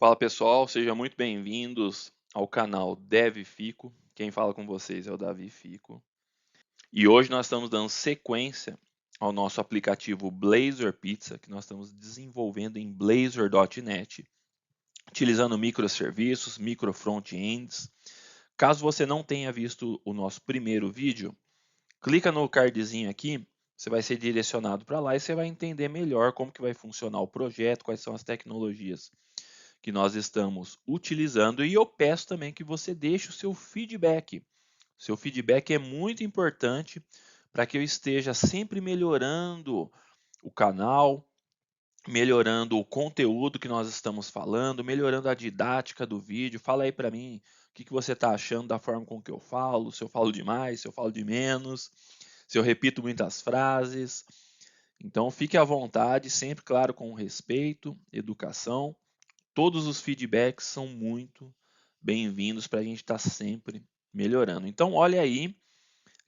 Fala pessoal, sejam muito bem-vindos ao canal Dev Fico. Quem fala com vocês é o Davi Fico. E hoje nós estamos dando sequência ao nosso aplicativo Blazor Pizza, que nós estamos desenvolvendo em Blazor.net, utilizando microserviços, micro front-ends. Caso você não tenha visto o nosso primeiro vídeo, clica no cardzinho aqui, você vai ser direcionado para lá e você vai entender melhor como que vai funcionar o projeto, quais são as tecnologias que nós estamos utilizando, e eu peço também que você deixe o seu feedback. Seu feedback é muito importante para que eu esteja sempre melhorando o canal, melhorando o conteúdo que nós estamos falando, melhorando a didática do vídeo. Fala aí para mim o que você está achando da forma com que eu falo, se eu falo demais, se eu falo de menos, se eu repito muitas frases. Então fique à vontade, sempre, claro, com respeito, educação. Todos os feedbacks são muito bem-vindos para a gente estar sempre melhorando. Então, olha aí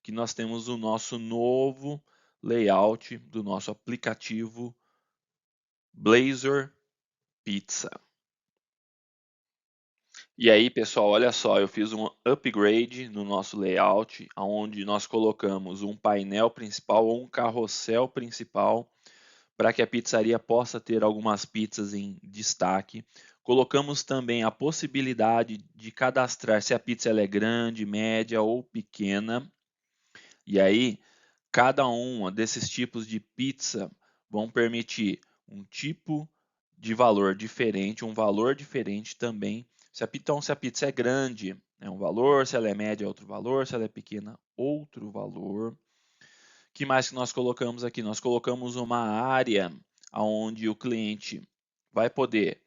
que nós temos o nosso novo layout do nosso aplicativo Blazor Pizza. E aí, pessoal, olha só, eu fiz um upgrade no nosso layout, onde nós colocamos um painel principal ou um carrossel principal para que a pizzaria possa ter algumas pizzas em destaque. Colocamos também a possibilidade de cadastrar se a pizza ela é grande, média ou pequena. E aí, cada um desses tipos de pizza vão permitir um tipo de valor diferente, um valor diferente também. Então, se a pizza é grande, é um valor, se ela é média, é outro valor, se ela é pequena, outro valor. Que mais que nós colocamos aqui? Nós colocamos uma área onde o cliente vai poder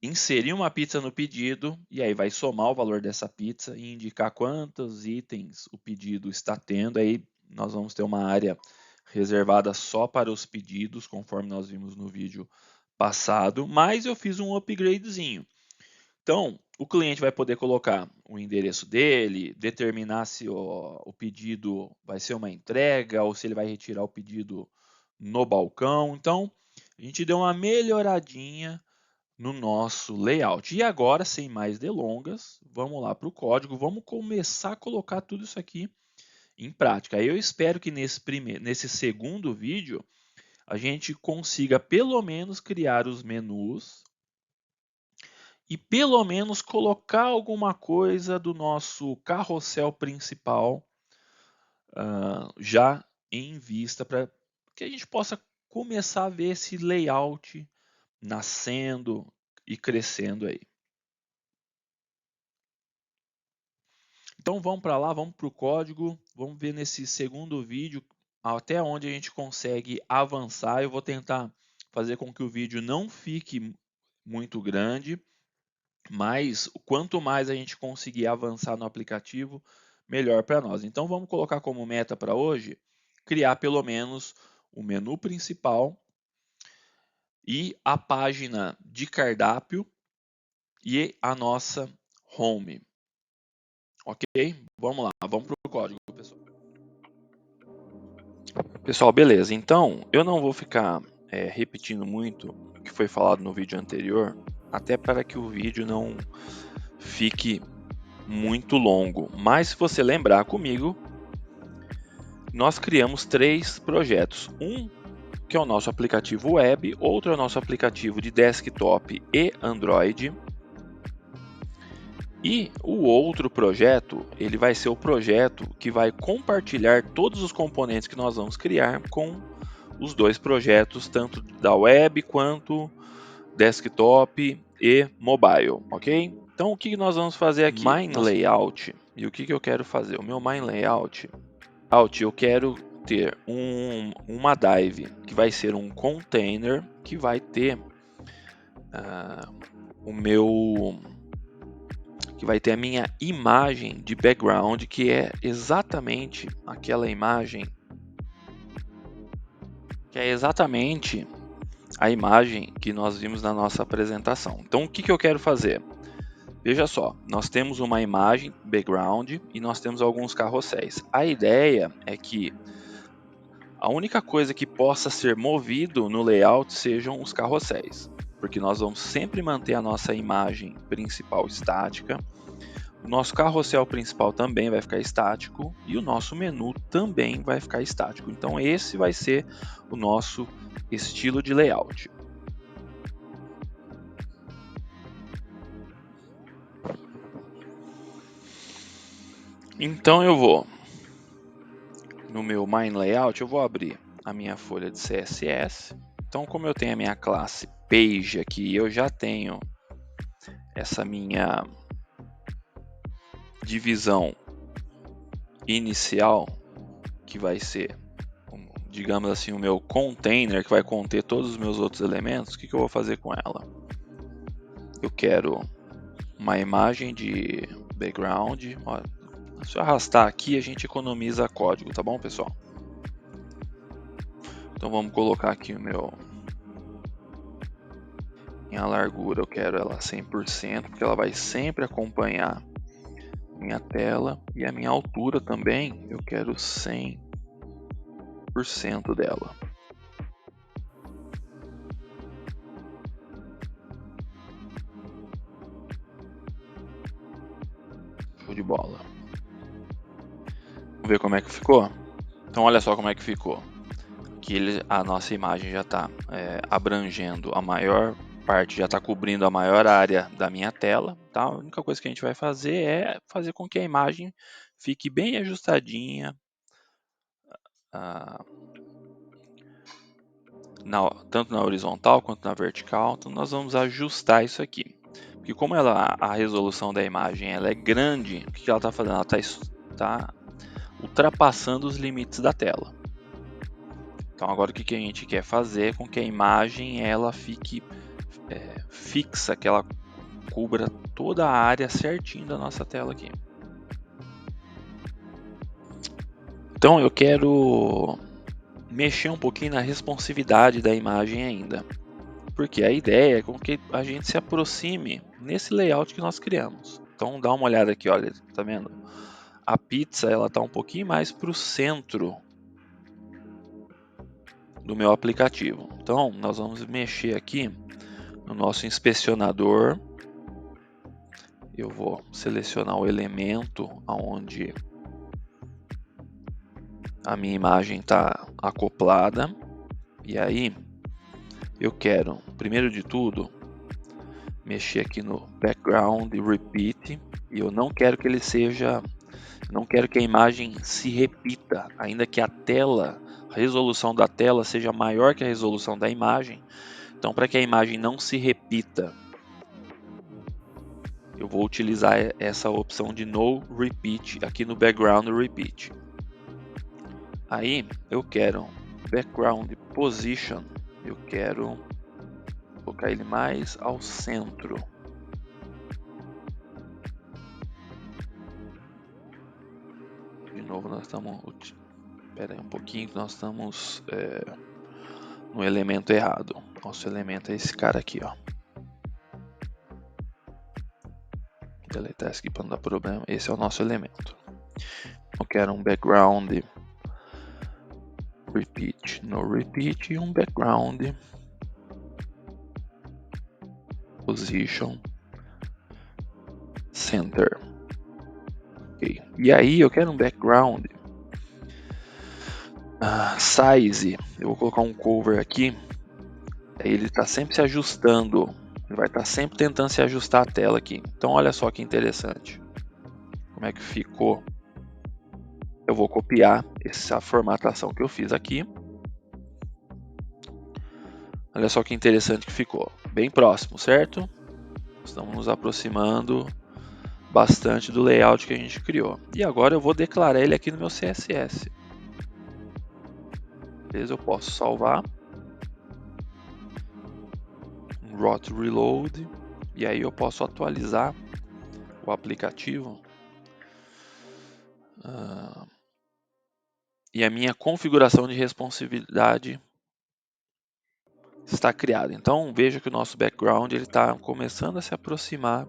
inserir uma pizza no pedido e aí vai somar o valor dessa pizza e indicar quantos itens o pedido está tendo. Aí nós vamos ter uma área reservada só para os pedidos, conforme nós vimos no vídeo passado, mas eu fiz um upgradezinho. Então, o cliente vai poder colocar o endereço dele, determinar se o pedido vai ser uma entrega ou se ele vai retirar o pedido no balcão. Então, a gente deu uma melhoradinha no nosso layout. E agora, sem mais delongas, vamos lá para o código, vamos começar a colocar tudo isso aqui em prática. Aí eu espero que nesse segundo vídeo a gente consiga pelo menos criar os menus e pelo menos colocar alguma coisa do nosso carrossel principal já em vista para que a gente possa começar a ver esse layout nascendo e crescendo aí. Então vamos para lá, vamos para o código, vamos ver nesse segundo vídeo até onde a gente consegue avançar. Eu vou tentar fazer com que o vídeo não fique muito grande, mas quanto mais a gente conseguir avançar no aplicativo, melhor para nós. Então vamos colocar como meta para hoje criar pelo menos o menu principal e a página de cardápio e a nossa home. Ok? Vamos lá, vamos para o código, pessoal. Pessoal, beleza. Então, eu não vou ficar repetindo muito o que foi falado no vídeo anterior, até para que o vídeo não fique muito longo. Mas se você lembrar comigo, nós criamos 3 projetos. Um que é o nosso aplicativo web, outro é o nosso aplicativo de desktop e Android. E o outro projeto, ele vai ser o projeto que vai compartilhar todos os componentes que nós vamos criar com os 2 projetos, tanto da web quanto desktop e mobile, ok? Então o que nós vamos fazer aqui? Main Layout. E o que eu quero fazer? O meu Main Layout, eu quero ter uma div que vai ser um container que vai ter que vai ter a minha imagem de background, que é exatamente aquela imagem, que é exatamente a imagem que nós vimos na nossa apresentação. Então, o que eu quero fazer? Veja só, nós temos uma imagem background e nós temos alguns carrosséis. A ideia é que a única coisa que possa ser movido no layout sejam os carrosséis. porque nós vamos sempre manter a nossa imagem principal estática. O nosso carrossel principal também vai ficar estático e o nosso menu também vai ficar estático. Então esse vai ser o nosso estilo de layout. Então eu vou no meu Main Layout, eu vou abrir a minha folha de CSS. Então, como eu tenho a minha classe Page aqui, eu já tenho essa minha divisão inicial, que vai ser, digamos assim, o meu container, que vai conter todos os meus outros elementos. O que eu vou fazer com ela? Eu quero uma imagem de background. Ó, se eu arrastar aqui, a gente economiza código, tá bom, pessoal? Então vamos colocar aqui minha largura, eu quero ela 100%, porque ela vai sempre acompanhar minha tela, e a minha altura também, eu quero 100% dela. Show de bola. Vamos ver como é que ficou? Então olha só como é que ficou. Aqui a nossa imagem já está abrangendo a maior parte, já está cobrindo a maior área da minha tela. Tá? A única coisa que a gente vai fazer é fazer com que a imagem fique bem ajustadinha, tanto na horizontal quanto na vertical. Então nós vamos ajustar isso aqui. Porque como a resolução da imagem ela é grande, o que ela está fazendo? Ela está ultrapassando os limites da tela. Então agora o que a gente quer fazer é com que a imagem ela fique fixa, que ela cubra toda a área certinho da nossa tela aqui. Então eu quero mexer um pouquinho na responsividade da imagem ainda, porque a ideia é com que a gente se aproxime nesse layout que nós criamos. Então dá uma olhada aqui, olha, tá vendo? A pizza ela tá um pouquinho mais para o centro do meu aplicativo. Então nós vamos mexer aqui no nosso inspecionador. Eu vou selecionar o elemento onde a minha imagem está acoplada. E aí eu quero, primeiro de tudo, mexer aqui no background repeat. E eu não quero que ele seja, não quero que a imagem se repita, ainda que a resolução da tela seja maior que a resolução da imagem. Então, para que a imagem não se repita, eu vou utilizar essa opção de no repeat aqui no background repeat. Aí eu quero background position, eu quero colocar ele mais ao centro. De novo nós estamos, espera aí um pouquinho que nós estamos no elemento errado. Nosso elemento é esse cara aqui, ó. Vou deletar esse aqui para não dar problema. Esse é o nosso elemento. Eu quero um background repeat, no repeat e um background position center. Okay. E aí eu quero um background size. Eu vou colocar um cover aqui. Ele está sempre se ajustando. Ele vai estar sempre tentando se ajustar a tela aqui. Então olha só que interessante. Como é que ficou? Eu vou copiar essa formatação que eu fiz aqui. Olha só que interessante que ficou. Bem próximo, certo? Estamos nos aproximando bastante do layout que a gente criou. E agora eu vou declarar ele aqui no meu CSS. Beleza? Eu posso salvar. Rot reload. E aí eu posso atualizar o aplicativo. E a minha configuração de responsividade está criada. Então veja que o nosso background está começando a se aproximar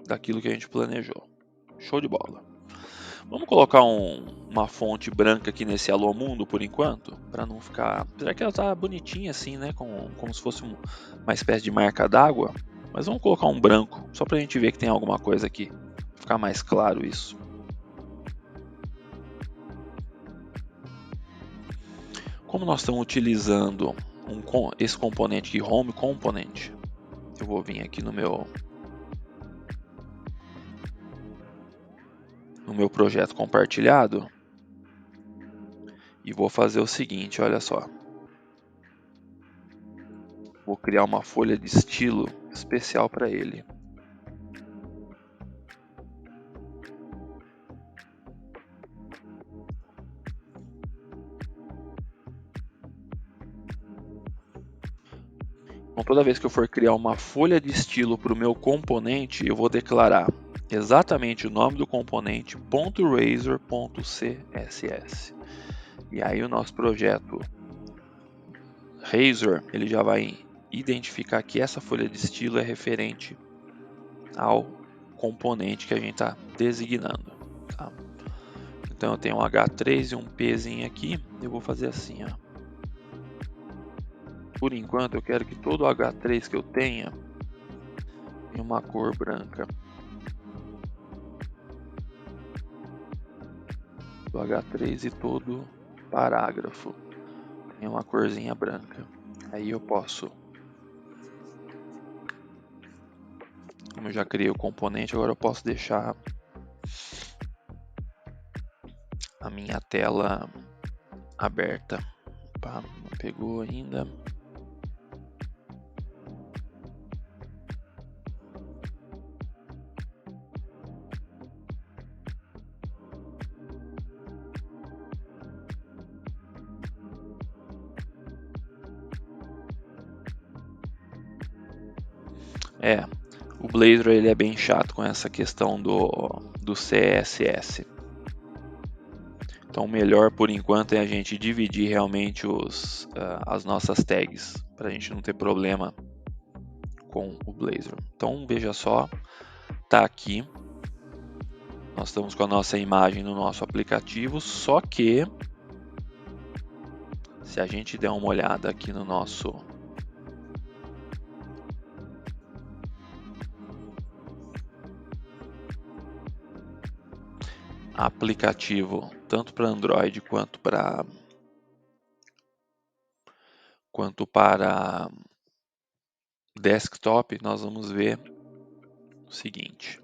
daquilo que a gente planejou. Show de bola. Vamos colocar uma fonte branca aqui nesse Alô Mundo por enquanto, para não ficar... Apesar que ela tá bonitinha assim, né, como se fosse uma espécie de marca d'água. Mas vamos colocar um branco, só para a gente ver que tem alguma coisa aqui, ficar mais claro isso. Como nós estamos utilizando esse componente aqui, Home Component, eu vou vir aqui no meu projeto compartilhado e vou fazer o seguinte, olha só. Vou criar uma folha de estilo especial para ele. Então, toda vez que eu for criar uma folha de estilo para o meu componente, eu vou declarar exatamente o nome do componente .razor.css. E aí o nosso projeto Razor, ele já vai identificar que essa folha de estilo é referente ao componente que a gente está designando. Tá? Então eu tenho um H3 e um Pzinho aqui, eu vou fazer assim, ó. Por enquanto eu quero que todo o H3 que eu tenha tenha uma cor branca. Do H3 e todo parágrafo tem uma corzinha branca. Aí eu posso, como eu já criei o componente, agora eu posso deixar a minha tela aberta. Opa, não pegou ainda. O Blazor ele é bem chato com essa questão do CSS. Então o melhor por enquanto é a gente dividir realmente as nossas tags, para a gente não ter problema com o Blazor. Então veja só, tá aqui, nós estamos com a nossa imagem no nosso aplicativo, só que se a gente der uma olhada aqui no nosso aplicativo, tanto para Android quanto para desktop, nós vamos ver o seguinte.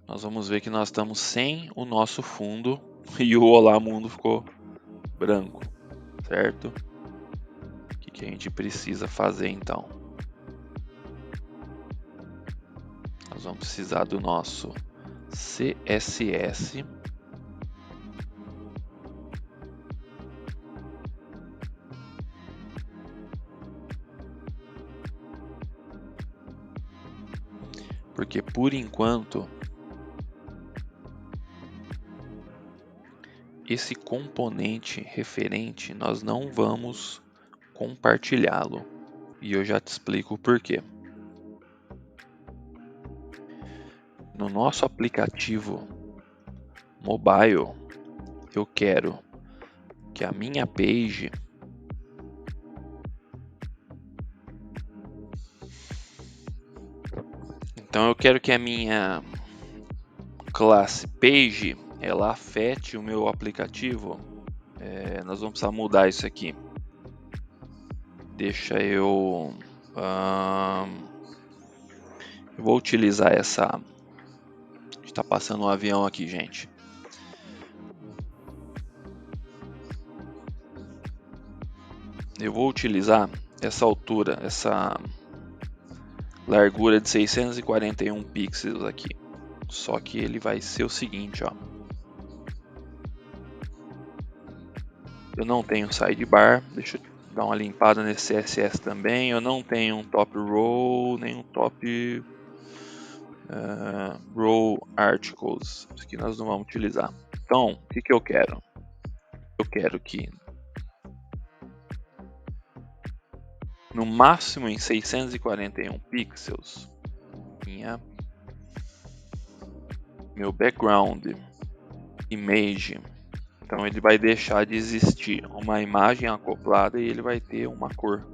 Nós vamos ver que nós estamos sem o nosso fundo e o Olá Mundo ficou branco, certo? O que a gente precisa fazer então? Nós vamos precisar do nosso CSS. Porque por enquanto esse componente referente nós não vamos compartilhá-lo. E eu já te explico o porquê. No nosso aplicativo mobile, eu quero que a minha page então eu quero que a minha classe page ela afete o meu aplicativo. Nós vamos precisar mudar isso aqui. Deixa eu vou utilizar essa. Está passando um avião aqui, gente. Eu vou utilizar essa altura, essa largura de 641 pixels aqui. Só que ele vai ser o seguinte, ó. Eu não tenho sidebar, deixa eu dar uma limpada nesse CSS também. Eu não tenho um top row, nem um top row articles. Isso aqui nós não vamos utilizar. Então, o que eu quero? Eu quero que no máximo em 641 pixels meu background image. Então ele vai deixar de existir uma imagem acoplada e ele vai ter uma cor.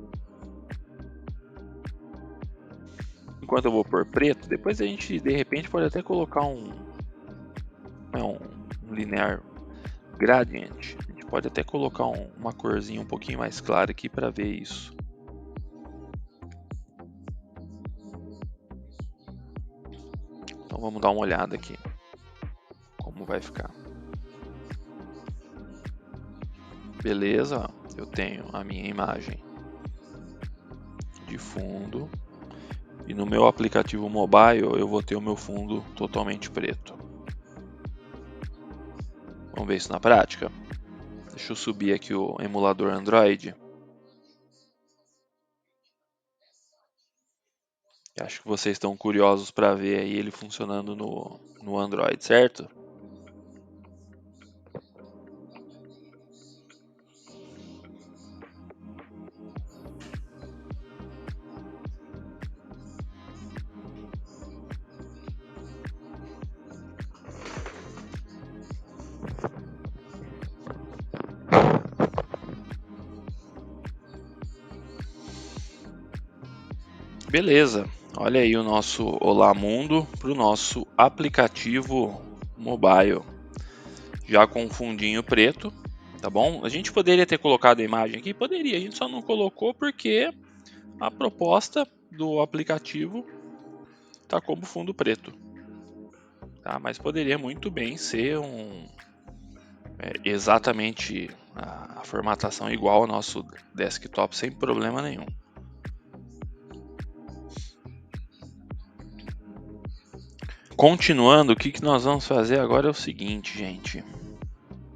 Enquanto eu vou por preto, depois a gente de repente pode até colocar um linear gradient. A gente pode até colocar uma corzinha um pouquinho mais clara aqui para ver isso. Então vamos dar uma olhada aqui como vai ficar. Beleza, eu tenho a minha imagem de fundo e no meu aplicativo mobile eu vou ter o meu fundo totalmente preto. Vamos ver isso na prática? Deixa eu subir aqui o emulador Android. Acho que vocês estão curiosos para ver aí ele funcionando no Android, certo? Beleza, olha aí o nosso Olá Mundo para o nosso aplicativo mobile, já com um fundinho preto, tá bom? A gente poderia ter colocado a imagem aqui, poderia, a gente só não colocou porque a proposta do aplicativo tá como fundo preto, tá? Mas poderia muito bem ser exatamente a formatação igual ao nosso desktop sem problema nenhum. Continuando, o que nós vamos fazer agora é o seguinte, gente.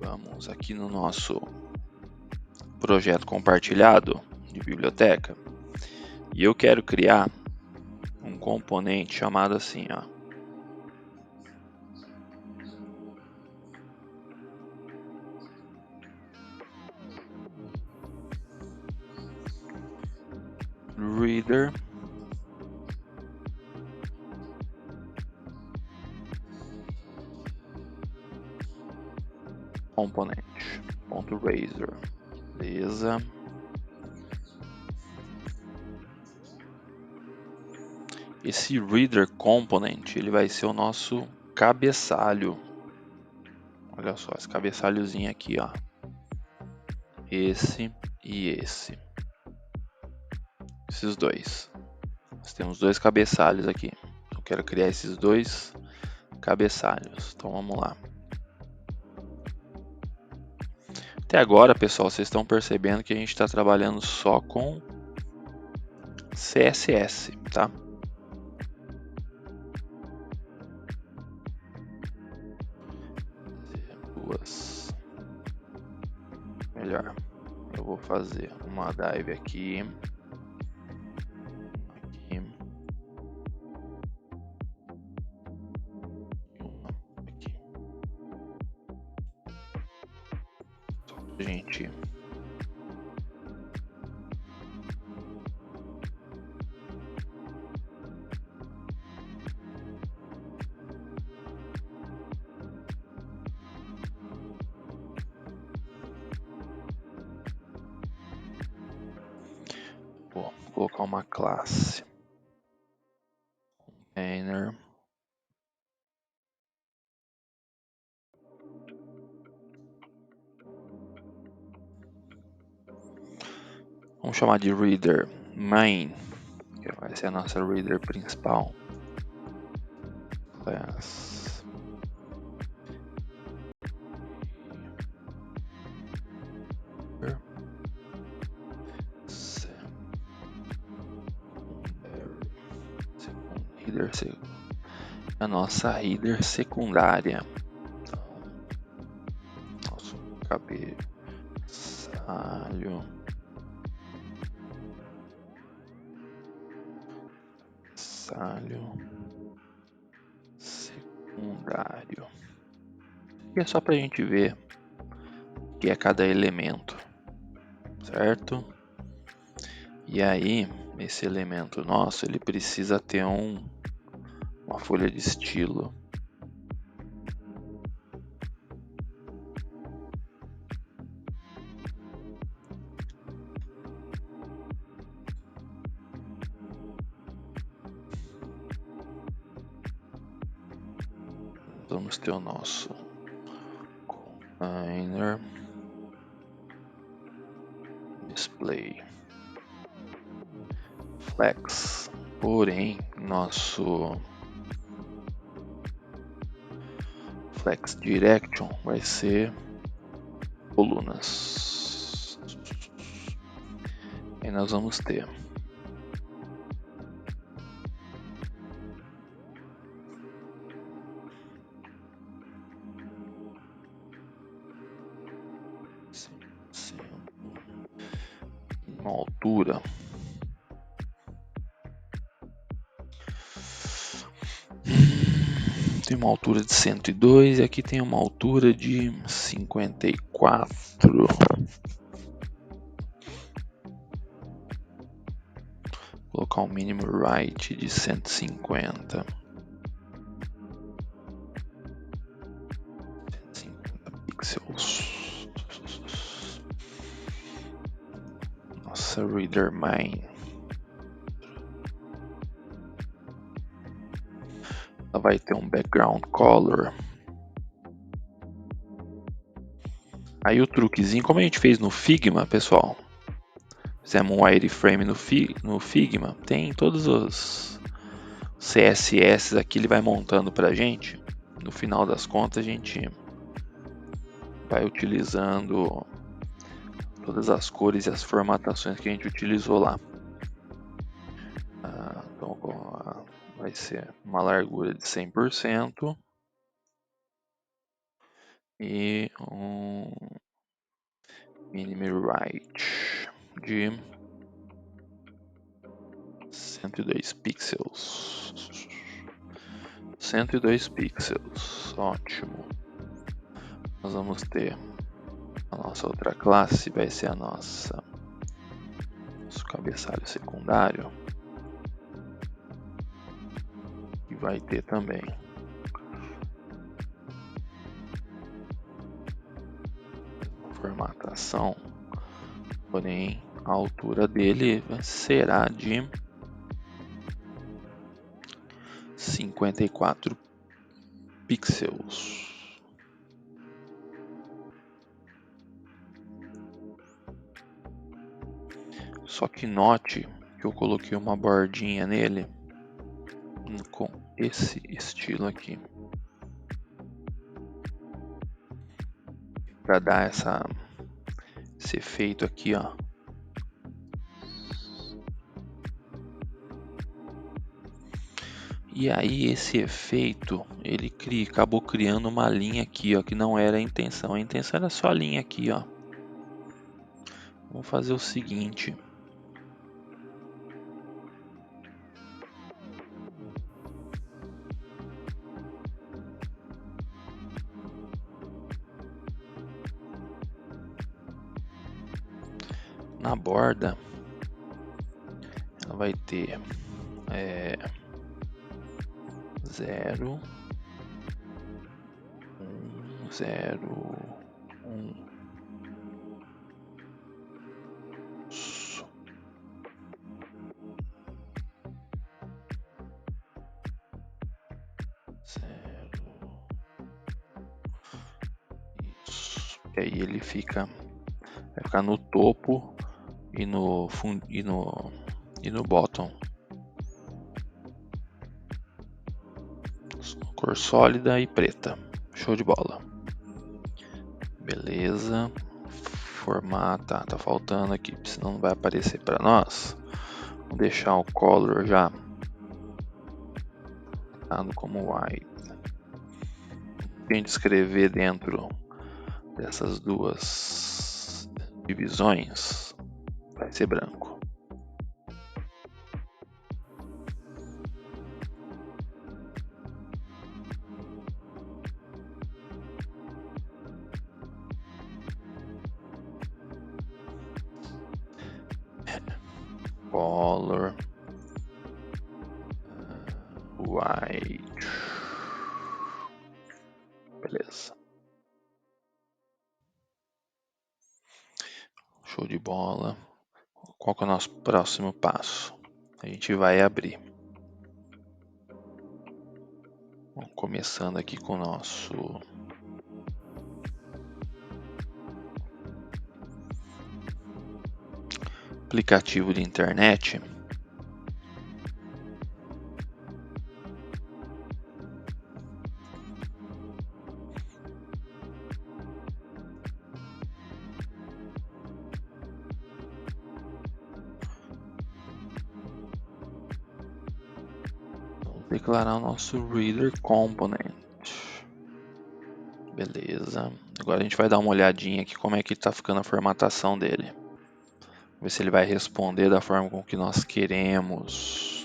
Vamos aqui no nosso projeto compartilhado de biblioteca e eu quero criar um componente chamado assim, ó, reader component.razor, beleza? Esse reader component ele vai ser o nosso cabeçalho. Olha só, esse cabeçalhozinho aqui, ó. Esse e esse. Esses dois. Nós temos dois cabeçalhos aqui. Eu quero criar esses dois cabeçalhos. Então vamos lá. Até agora, pessoal, vocês estão percebendo que a gente está trabalhando só com CSS, tá? Duas. Melhor. Eu vou fazer uma dive aqui. Aqui. Uma aqui. Só pra gente. Vou colocar uma classe. Container. Vamos chamar de reader main, que vai ser a nossa reader principal. Class. A nossa header secundária. Então, nosso cabeçalho. Secundário. E é só para a gente ver o que é cada elemento, certo? E aí, esse elemento nosso, ele precisa ter uma folha de estilo. vamos ter o nosso container display flex, porém nosso flex direction vai ser colunas. Aí nós vamos ter uma altura tem uma altura de 102 e aqui tem uma altura de 54. Vou colocar um mínimo right de 150. 150 pixels. Nossa reader main. Ela vai ter um background color. Aí o truquezinho, como a gente fez no Figma, pessoal, fizemos um wireframe no Figma, tem todos os CSS aqui, ele vai montando pra gente. No final das contas a gente vai utilizando todas as cores e as formatações que a gente utilizou lá. Então vai ser uma largura de 100% e um minimum right de 102 pixels. 102 pixels, ótimo. Nós vamos ter a nossa outra classe, vai ser a nosso cabeçalho secundário, e vai ter também formatação, porém a altura dele será de 54 pixels. Só que note que eu coloquei uma bordinha nele com esse estilo aqui, para dar esse efeito aqui, ó. E aí esse efeito, ele acabou criando uma linha aqui, ó, que não era a intenção. A intenção era só a linha aqui, ó. Vamos fazer o seguinte. Na borda, ela vai ter 0, 1, 0, 1. Isso. E aí ele vai ficar no topo e no fundo e no bottom. Cor sólida e preta. Show de bola. Beleza. Formata, tá faltando aqui, senão não vai aparecer para nós. Vou deixar o color já dado como white. A gente escrever dentro dessas duas divisões vai ser branco. Color white. Beleza. Show de bola. Qual que é o nosso próximo passo? A gente vai abrir Começando aqui com o nosso aplicativo de internet. Declarar o nosso Reader Component. Beleza. Agora a gente vai dar uma olhadinha aqui como é que está ficando a formatação dele. Ver se ele vai responder da forma com que nós queremos.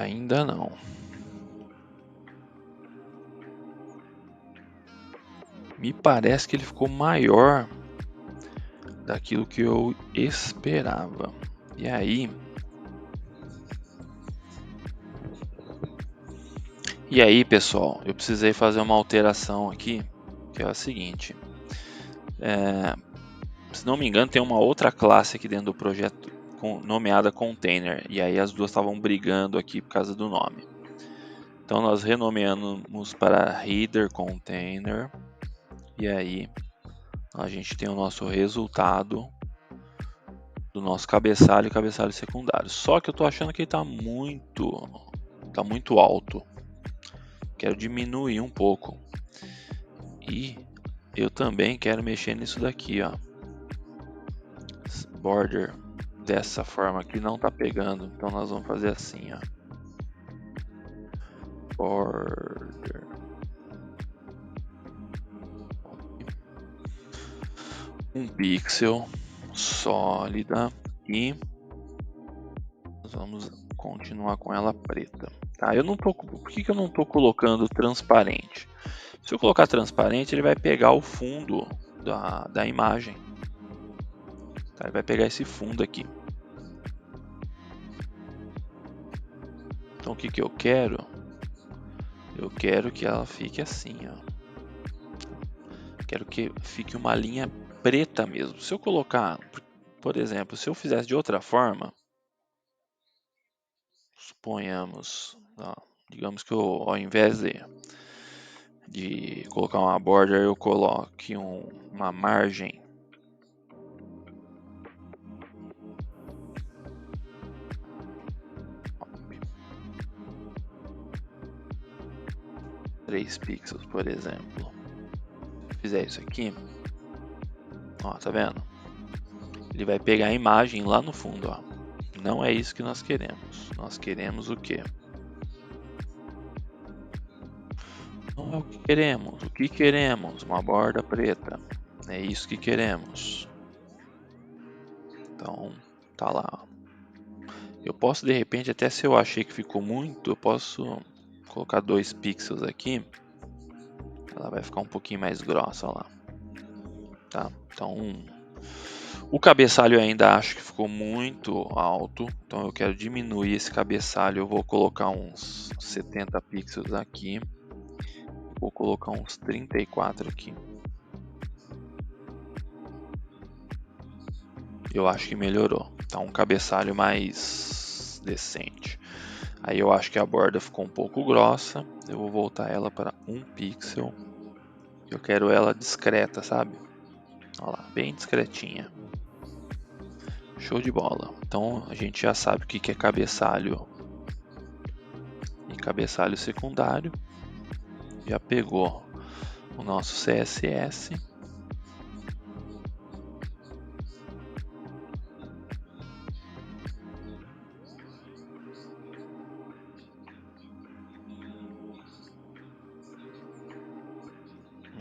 Ainda não. Me parece que ele ficou maior daquilo que eu esperava. E aí, pessoal, eu precisei fazer uma alteração aqui, que é a seguinte. Se não me engano, tem uma outra classe aqui dentro do projeto nomeada Container. E aí as duas estavam brigando aqui por causa do nome. Então nós renomeamos para Header Container. E aí a gente tem o nosso resultado do nosso cabeçalho e cabeçalho secundário. Só que eu estou achando que ele está muito alto. Quero diminuir um pouco. E eu também quero mexer nisso daqui, ó. Border dessa forma aqui não tá pegando, então nós vamos fazer assim, ó. Border. Um pixel sólida e nós vamos continuar com ela preta. Tá, por que eu não tô colocando transparente? Se eu colocar transparente, ele vai pegar o fundo da imagem. Tá, ele vai pegar esse fundo aqui. Então o que eu quero? Eu quero que ela fique assim, ó. Quero que fique uma linha preta mesmo. Se eu colocar, por exemplo, se eu fizesse de outra forma, suponhamos, ó, digamos que eu, ao invés de colocar uma border, eu coloque uma margem. Três pixels, por exemplo. Se eu fizer isso aqui, ó, tá vendo? Ele vai pegar a imagem lá no fundo, ó. Não é isso que nós queremos. Nós queremos o quê? Não é o que queremos. O que queremos? Uma borda preta. É isso que queremos. Então, tá lá. Eu posso de repente, até se eu achei que ficou muito, eu posso colocar 2 pixels aqui. Ela vai ficar um pouquinho mais grossa lá. Tá? Então, o cabeçalho eu ainda acho que ficou muito alto. Então eu quero diminuir esse cabeçalho. Eu vou colocar uns 70 pixels aqui. Vou colocar uns 34 aqui. Eu acho que melhorou. Tá um cabeçalho mais decente. Aí eu acho que a borda ficou um pouco grossa. Eu vou voltar ela para 1 pixel. Eu quero ela discreta, sabe? Olha lá, bem discretinha. Show de bola. Então a gente já sabe o que é cabeçalho e cabeçalho secundário. Já pegou o nosso CSS.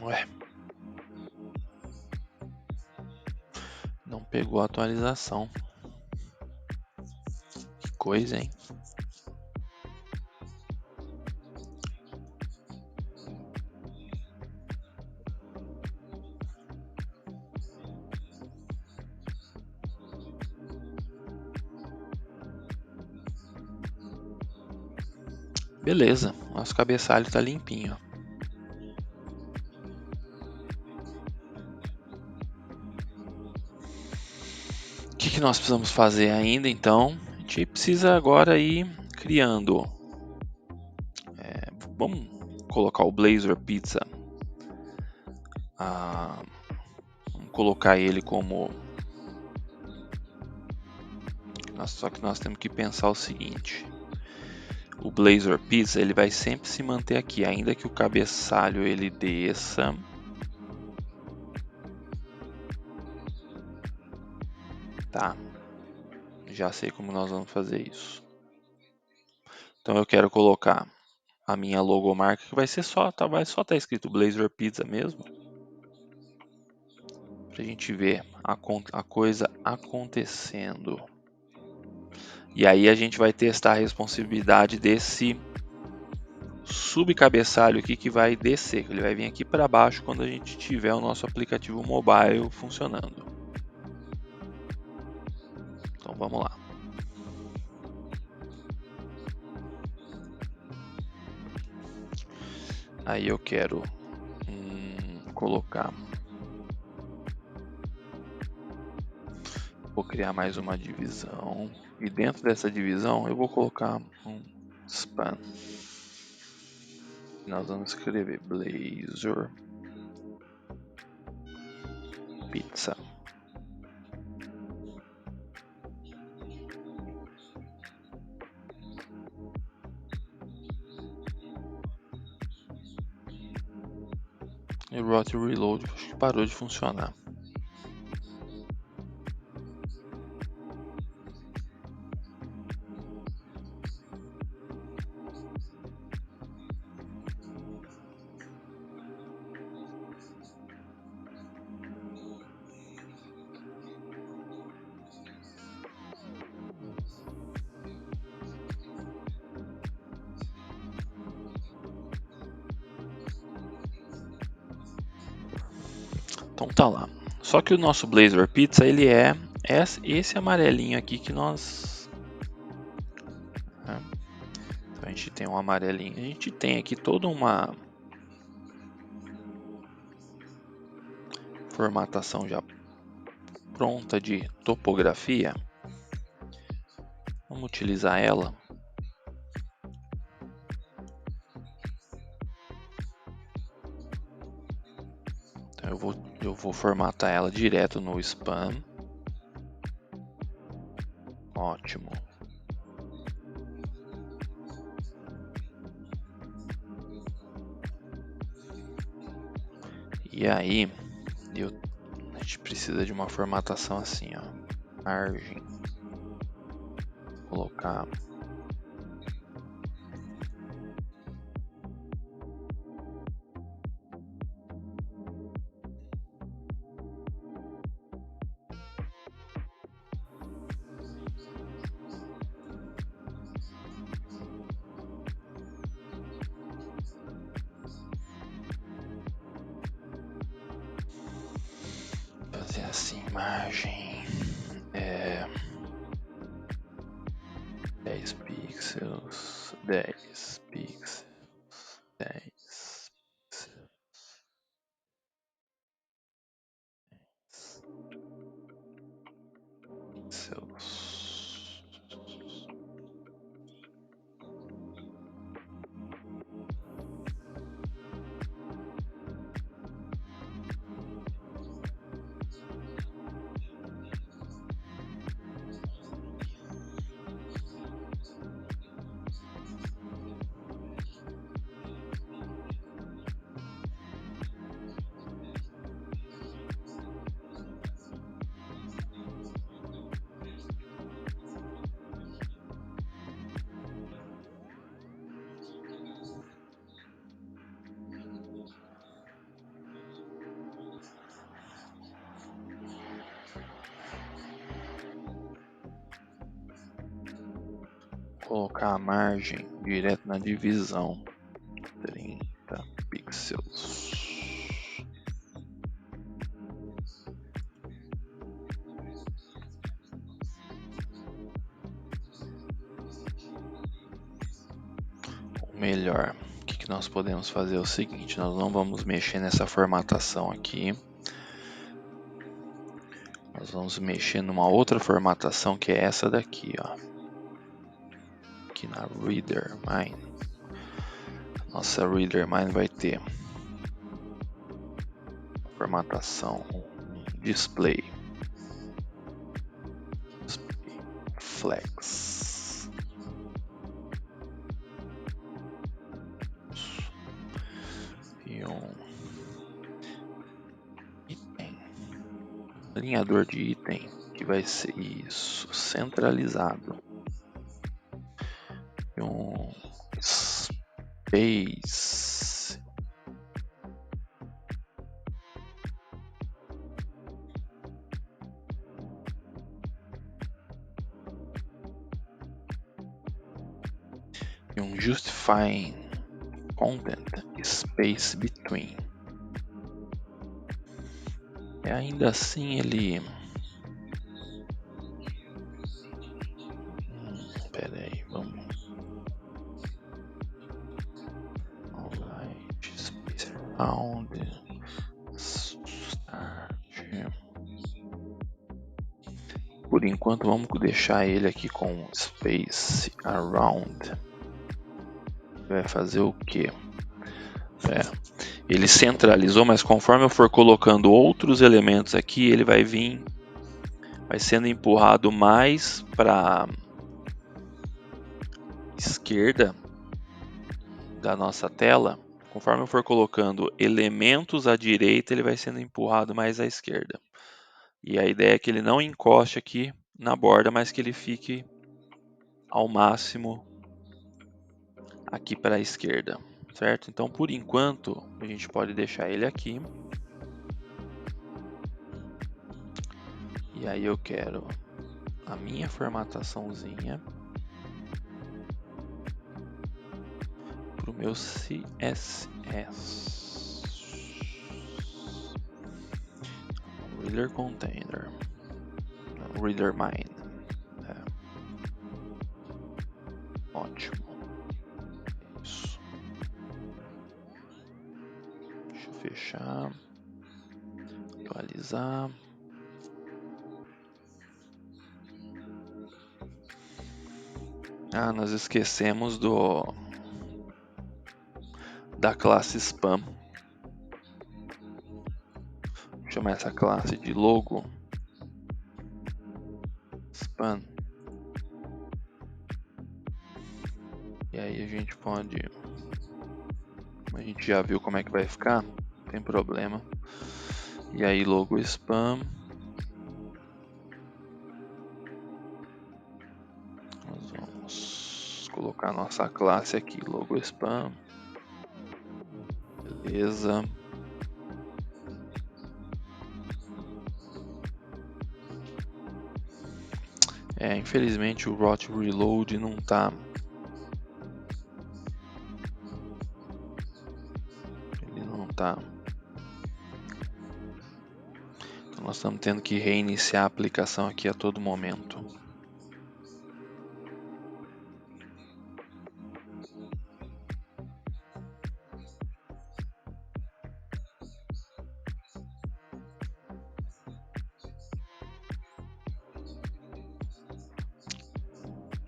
Ué, não pegou a atualização. Que coisa, hein? Beleza, nosso cabeçalho está limpinho. O que nós precisamos fazer ainda então? A gente precisa agora ir criando. Vamos colocar o Blazer Pizza. Vamos colocar ele como. Só que nós temos que pensar o seguinte: o Blazer Pizza ele vai sempre se manter aqui, ainda que o cabeçalho ele desça. Tá, já sei como nós vamos fazer isso. Então eu quero colocar a minha logomarca que vai ser só, vai só estar escrito Blazer Pizza mesmo, pra gente ver a coisa acontecendo. E aí a gente vai testar a responsividade desse subcabeçalho aqui que vai descer, ele vai vir aqui para baixo quando a gente tiver o nosso aplicativo mobile funcionando. Então vamos lá. Aí eu quero colocar. Vou criar mais uma divisão. E dentro dessa divisão eu vou colocar um span. Nós vamos escrever Blazer Pizza. E o Route Reload acho que parou de funcionar. Então tá lá. Só que o nosso Blazer Pizza ele é esse amarelinho aqui que nós. Né? Então a gente tem um amarelinho. A gente tem aqui toda uma formatação já pronta de topografia. Vamos utilizar ela. Então eu vou formatar ela direto no span. Ótimo. E aí, a gente precisa de uma formatação assim, ó. Margem. Vou colocar. Fazer assim, margem. 10 pixels, 10 pixels, 10 pixels. Colocar a margem direto na divisão, 30 pixels. O melhor, o que nós podemos fazer é o seguinte: nós não vamos mexer nessa formatação aqui. Nós vamos mexer numa outra formatação que é essa daqui, ó. Aqui na Reader Mine. Nossa Reader Mine vai ter formatação display flex. E um item, alinhador de item, que vai ser isso, centralizado. E um space e um justifying content space between. E ainda assim ele... Pera aí, vamos... Alright, space around... Start. Por enquanto vamos deixar ele aqui com space around. Vai fazer o que? Ele centralizou, mas conforme eu for colocando outros elementos aqui, ele vai sendo empurrado mais para esquerda da nossa tela. Conforme eu for colocando elementos à direita, ele vai sendo empurrado mais à esquerda. E a ideia é que ele não encoste aqui na borda, mas que ele fique ao máximo aqui para a esquerda, certo? Então, por enquanto, a gente pode deixar ele aqui. E aí eu quero a minha formataçãozinha para o meu CSS. Reader Container. Reader Mine. Ótimo. Isso. Deixa eu fechar. Atualizar. Nós esquecemos da classe spam. Vou chamar essa classe de logo spam. E aí a gente pode... A gente já viu como é que vai ficar, não tem problema. E aí logo spam. Nós vamos colocar nossa classe aqui, logo spam. Beleza. Infelizmente o Rot Reload não tá. Ele não tá. Então nós estamos tendo que reiniciar a aplicação aqui a todo momento.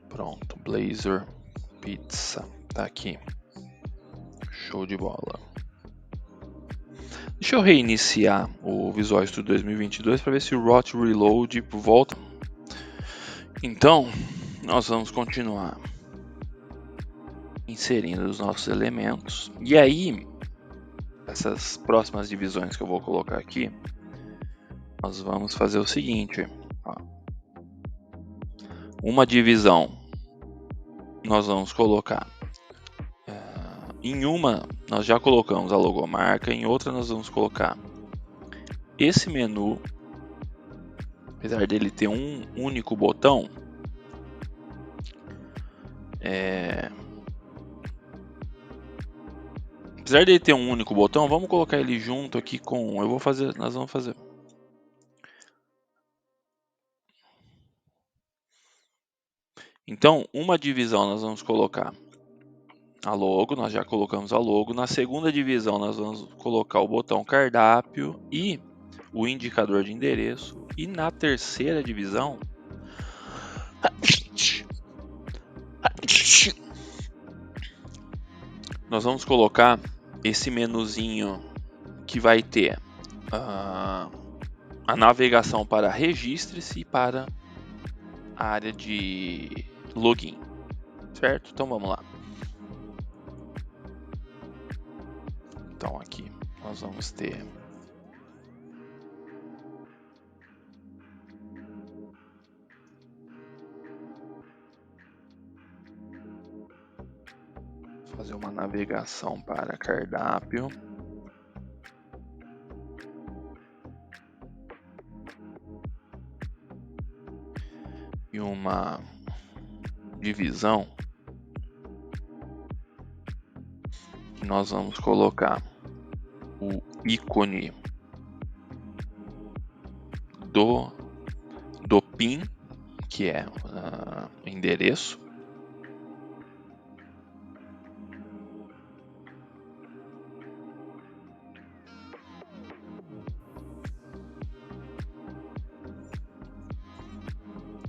Pronto, Blazor Pizza tá aqui. Show de bola. Deixa eu reiniciar o Visual Studio 2022 para ver se o Rot Reload volta. Então, nós vamos continuar inserindo os nossos elementos. E aí, essas próximas divisões que eu vou colocar aqui, nós vamos fazer o seguinte. Ó. Uma divisão nós vamos colocar. Em uma, nós já colocamos a logomarca, em outra nós vamos colocar esse menu, apesar dele ter um único botão, apesar dele ter um único botão, vamos colocar ele junto aqui com, nós vamos fazer. Então, uma divisão nós vamos colocar a logo, nós já colocamos a logo. Na segunda divisão, nós vamos colocar o botão cardápio e o indicador de endereço. E na terceira divisão, nós vamos colocar esse menuzinho que vai ter a navegação para registre-se e para a área de login, certo? Então vamos lá. Então aqui nós vamos ter fazer uma navegação para cardápio. E uma divisão que nós vamos colocar o ícone do PIN, que é o endereço.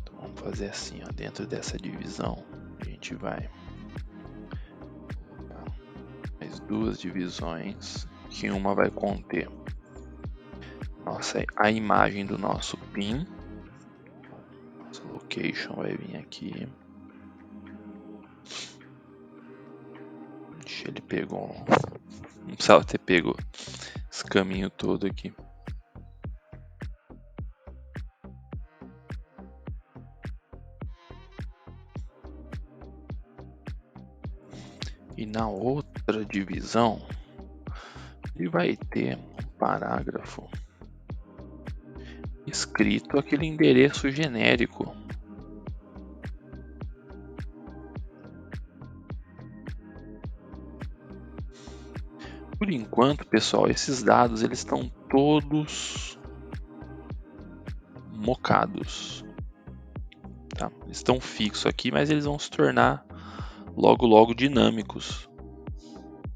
Então, vamos fazer assim, ó, dentro dessa divisão a gente vai mais duas divisões, que uma vai conter a imagem do nosso PIN. Nossa location vai vir aqui. Ixi, ele pegou. Não precisava ter pego esse caminho todo aqui. E na outra divisão, ele vai ter um parágrafo escrito aquele endereço genérico. Por enquanto, pessoal, esses dados eles estão todos mocados. Tá? Eles estão fixos aqui, mas eles vão se tornar logo dinâmicos.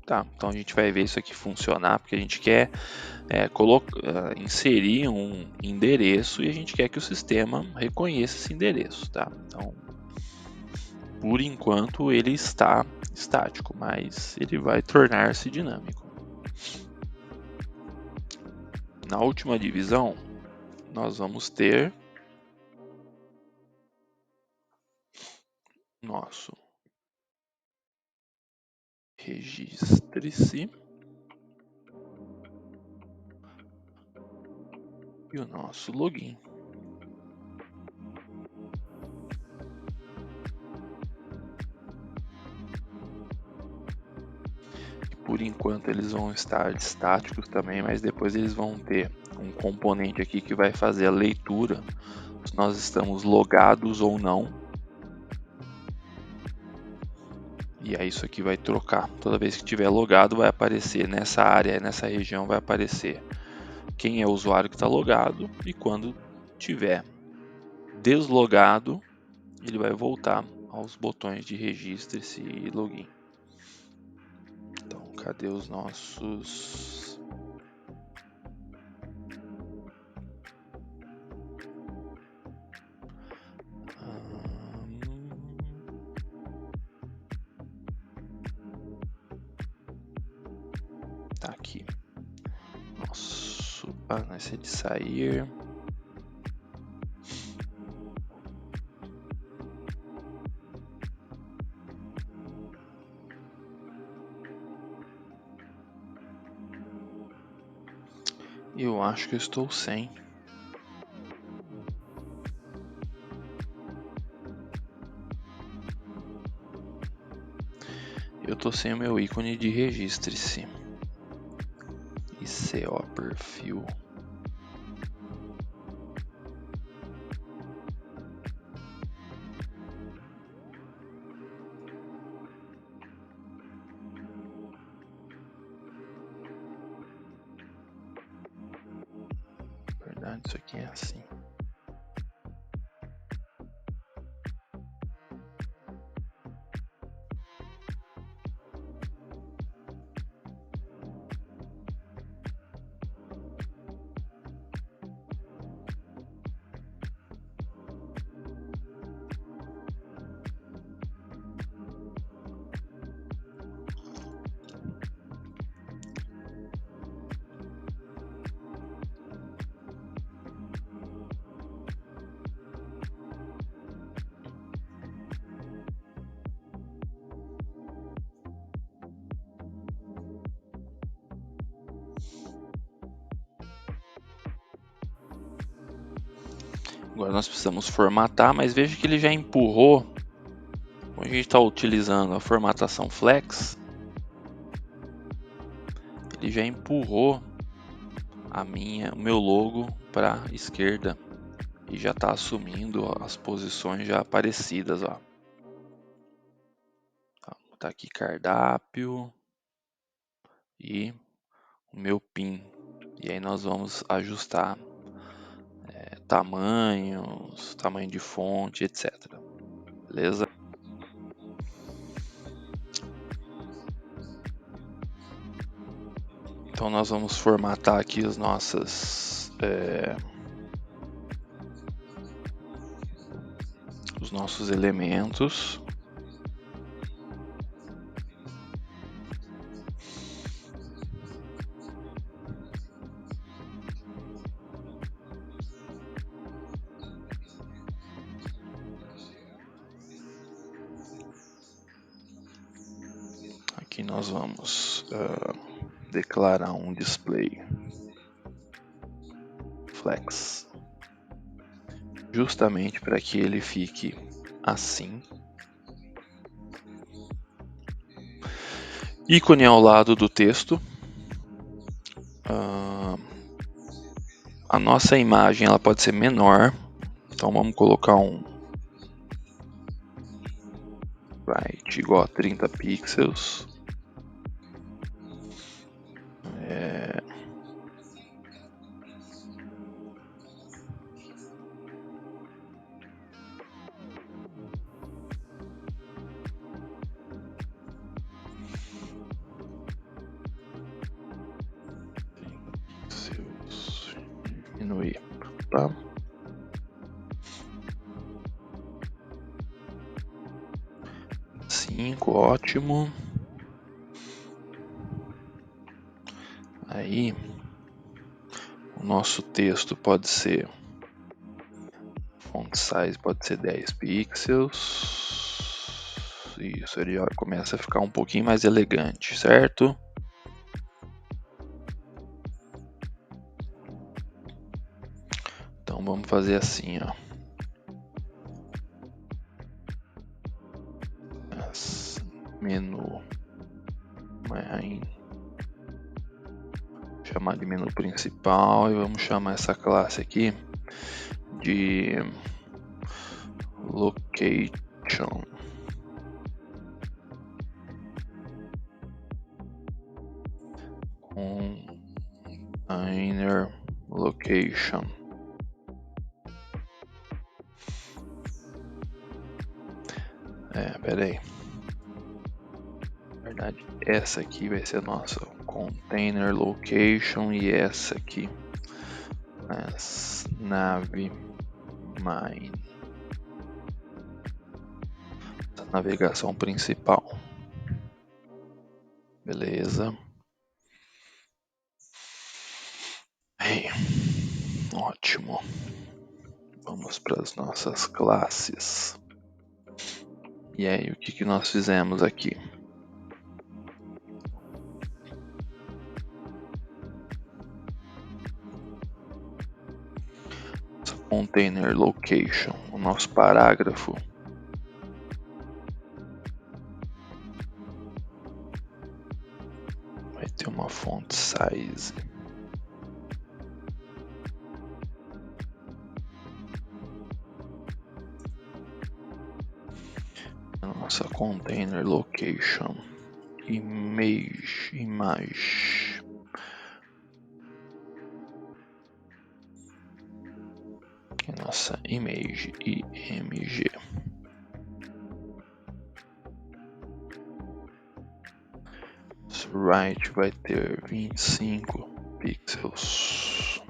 Tá? Então a gente vai ver isso aqui funcionar, porque a gente quer inserir um endereço e a gente quer que o sistema reconheça esse endereço. Tá? Então, por enquanto ele está estático, mas ele vai tornar-se dinâmico. Na última divisão, nós vamos ter nosso registre-se e o nosso login. Por enquanto eles vão estar estáticos também, mas depois eles vão ter um componente aqui que vai fazer a leitura se nós estamos logados ou não. E aí isso aqui vai trocar. Toda vez que tiver logado vai aparecer nessa área, nessa região vai aparecer quem é o usuário que está logado, e quando tiver deslogado ele vai voltar aos botões de registre-se e login. Então, cadê os nossos... Tá aqui. Nosso... esse é de sair. Eu acho que eu estou sem. Eu tô sem o meu ícone de registre-se. ICO perfil. Na verdade, isso aqui é assim. Agora nós precisamos formatar, mas veja que ele já empurrou. Como a gente está utilizando a formatação Flex, ele já empurrou o meu logo para a esquerda e já está assumindo as posições já aparecidas, ó. Tá aqui cardápio e o meu PIN. E aí nós vamos ajustar tamanhos, tamanho de fonte, etc. Beleza? Então nós vamos formatar aqui os nossos elementos. Aqui nós vamos declarar um display flex, justamente para que ele fique assim. Ícone ao lado do texto. A nossa imagem ela pode ser menor, então vamos colocar um right igual a 30 pixels. Diminuir, tá? Ótimo. Aí o nosso texto pode ser font size pode ser 10 pixels. Isso, ele começa a ficar um pouquinho mais elegante, certo? Então vamos fazer assim, ó. Menu main, chamar de menu principal e vamos chamar essa classe aqui de location. Container location. Peraí. Na verdade, essa aqui vai ser a nossa container location e essa aqui as nave main, a navegação principal. Beleza. Aí, ótimo. Vamos para as nossas classes. E aí, o que nós fizemos aqui? Container location, o nosso parágrafo. Vai ter uma font size. A nossa container location. Image. Nossa image img. Right vai ter 25 pixels.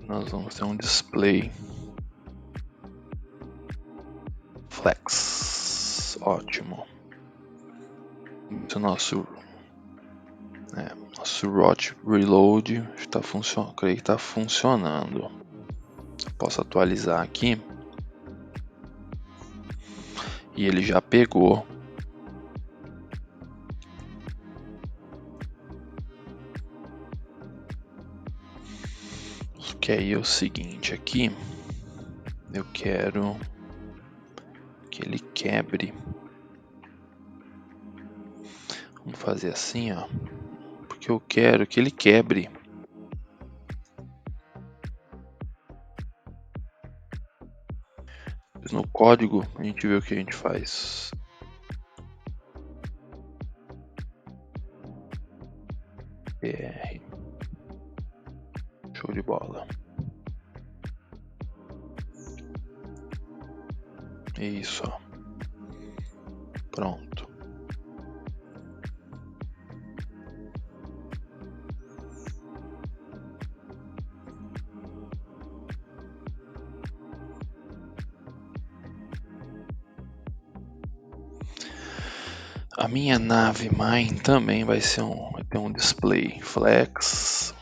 Nós vamos ter um display flex. Ótimo. Esse é o nosso route reload está funcionando. Creio que está funcionando. Posso atualizar aqui. E ele já pegou Só que aí é o seguinte, aqui eu quero que ele quebre. Vamos fazer assim, ó, porque eu quero que ele quebre. No código a gente vê o que a gente faz. BR. Show de bola. Isso, ó. Pronto. A minha nave mãe também vai ter um display flex.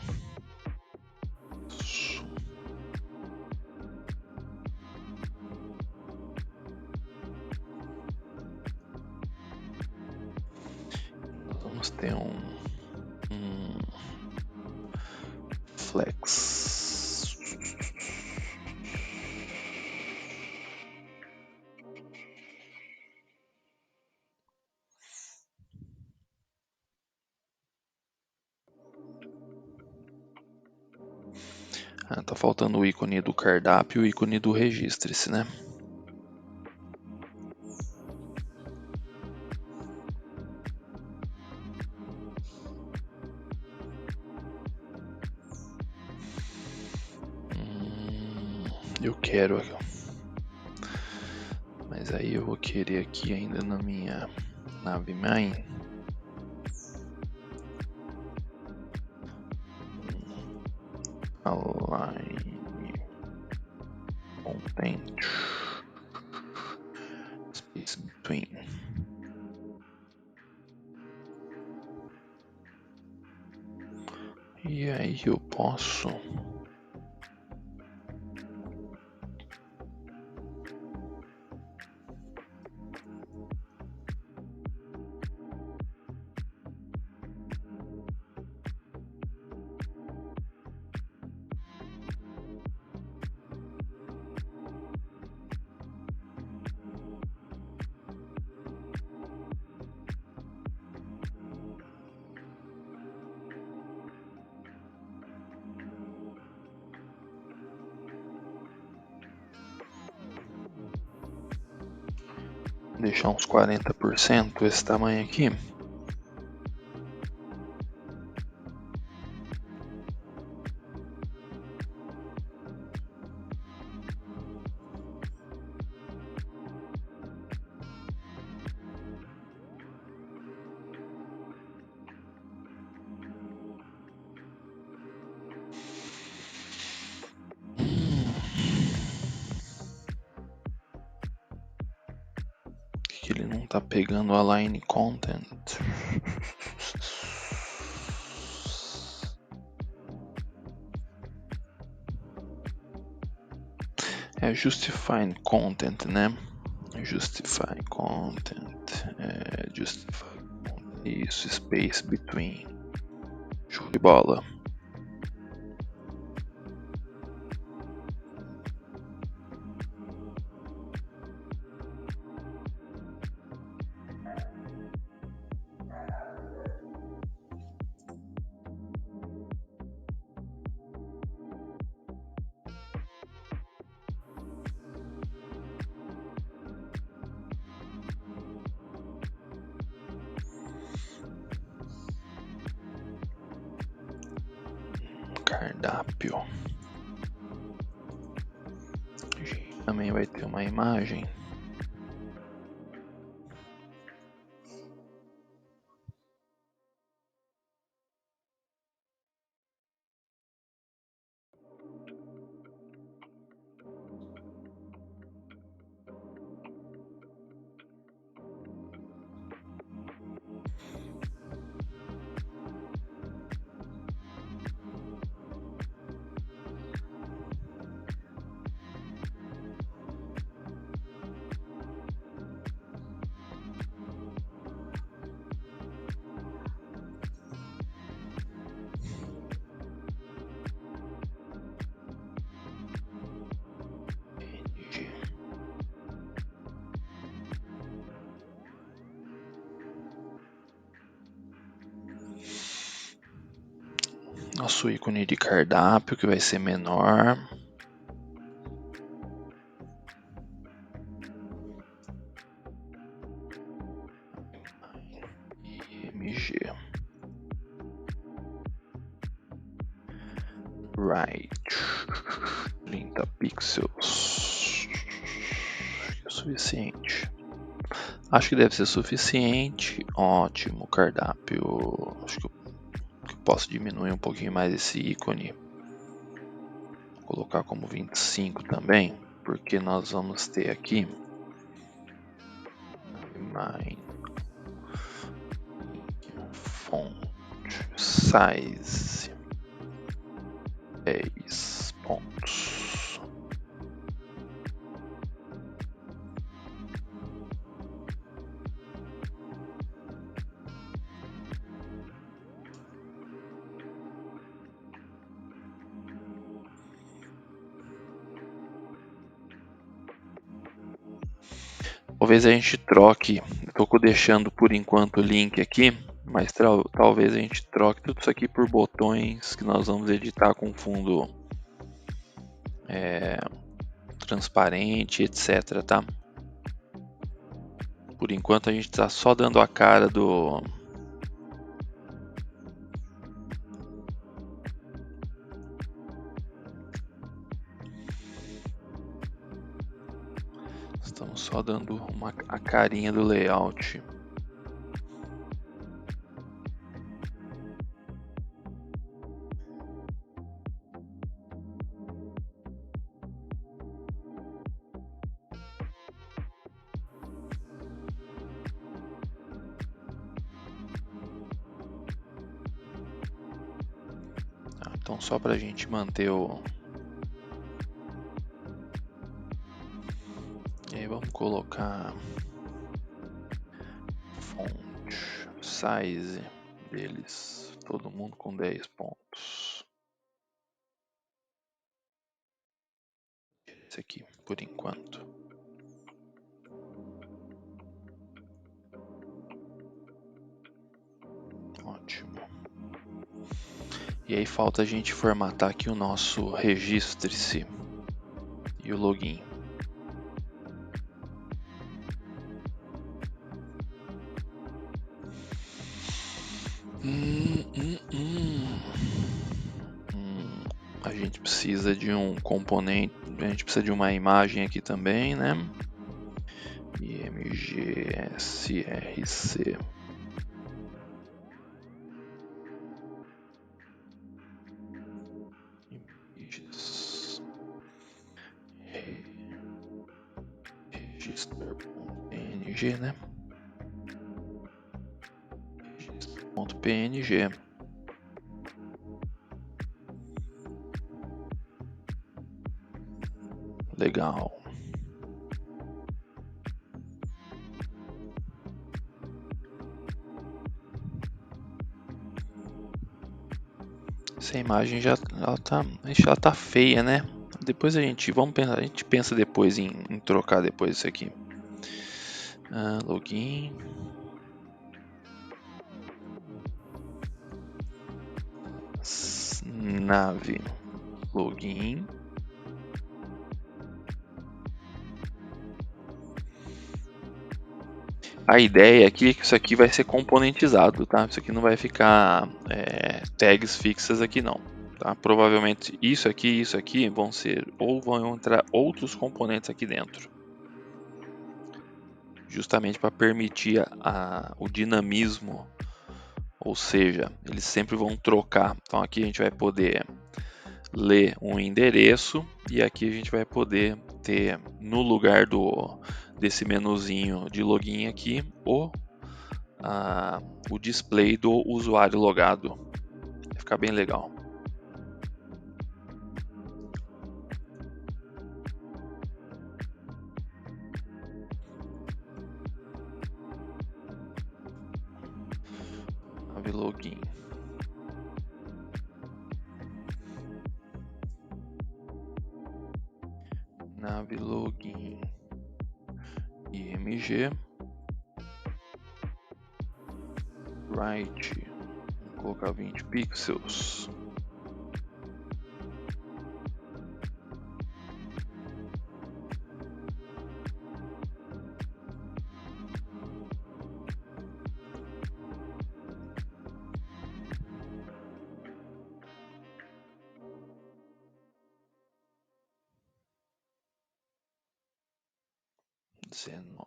Vamos ter um flex. Tá faltando o ícone do cardápio e o ícone do registre-se, né? Eu quero, mas aí eu vou querer aqui ainda na minha nave mãe align content space between. E aí eu posso deixar uns 40% esse tamanho aqui. Que ele não tá pegando align content. É justifying content, né? Justify content. Justify content. Isso, space between. Show de bola. Cardápio. Também vai ter uma imagem. Nosso ícone de cardápio, que vai ser menor. IMG. Right. 30 pixels. É suficiente. Acho que deve ser suficiente. Ótimo, cardápio. Acho que eu posso diminuir um pouquinho mais esse ícone. Vou colocar como 25 também, porque nós vamos ter aqui font size 10 pontos. Talvez a gente troque, estou deixando por enquanto o link aqui, mas talvez a gente troque tudo isso aqui por botões que nós vamos editar com fundo transparente, etc, tá? Por enquanto a gente está só dando a cara do... Estamos só dando a carinha do layout. Então só para a gente manter o... E aí vamos colocar font size deles, todo mundo com 10 pontos. Esse aqui, por enquanto. Ótimo. E aí falta a gente formatar aqui o nosso registre-se e o login. A gente precisa de um componente, a gente precisa de uma imagem aqui também, né? IMG-SRC. Images. Register.png, né? Register.png. Legal. Essa imagem já tá feia, né? Depois a gente pensa depois em trocar depois isso aqui. Login. Nave. Login. A ideia aqui é que isso aqui vai ser componentizado, tá? Isso aqui não vai ficar tags fixas aqui não. Tá? Provavelmente isso aqui vão entrar outros componentes aqui dentro. Justamente para permitir o dinamismo, ou seja, eles sempre vão trocar. Então aqui a gente vai poder ler um endereço e aqui a gente vai poder ter no lugar desse menuzinho de login aqui o display do usuário logado. Vai ficar bem legal. Nave login. Nave login. IMG. Right. Vou colocar 20 pixels. 19.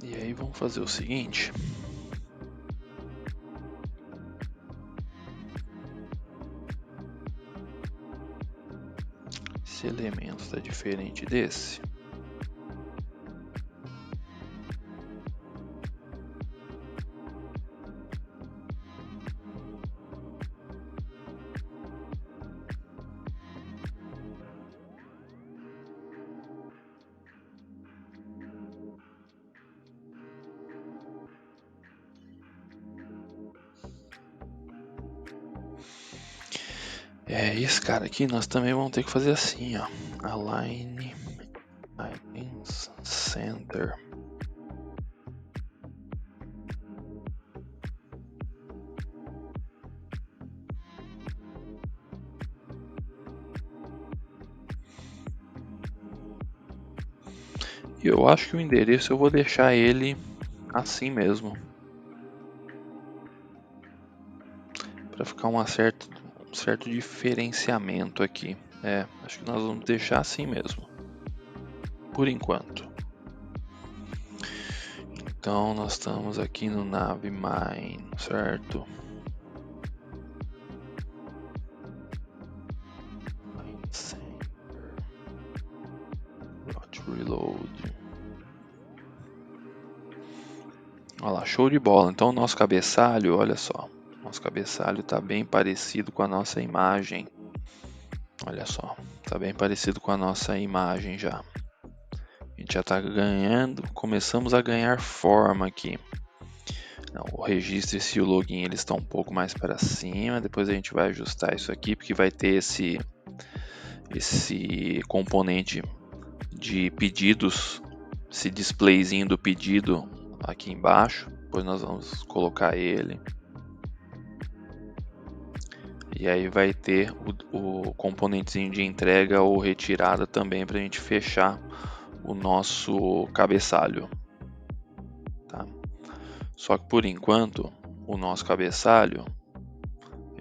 E aí vamos fazer o seguinte. Esse elemento está diferente desse. Esse cara aqui nós também vamos ter que fazer assim, ó. Align items center. E eu acho que o endereço eu vou deixar ele assim mesmo, para ficar um certo diferenciamento aqui. Acho que nós vamos deixar assim mesmo, por enquanto. Então nós estamos aqui no Navimind, certo? Reload. Olha lá, show de bola. Então o nosso cabeçalho, olha só. Nosso cabeçalho está bem parecido com a nossa imagem. Olha só, está bem parecido com a nossa imagem já. A gente já está ganhando, começamos a ganhar forma aqui. O registro e o login eles estão um pouco mais para cima. Depois a gente vai ajustar isso aqui, porque vai ter esse componente de pedidos, esse displayzinho do pedido aqui embaixo. Depois nós vamos colocar ele. E aí vai ter o componentezinho de entrega ou retirada também para a gente fechar o nosso cabeçalho. Tá? Só que por enquanto o nosso cabeçalho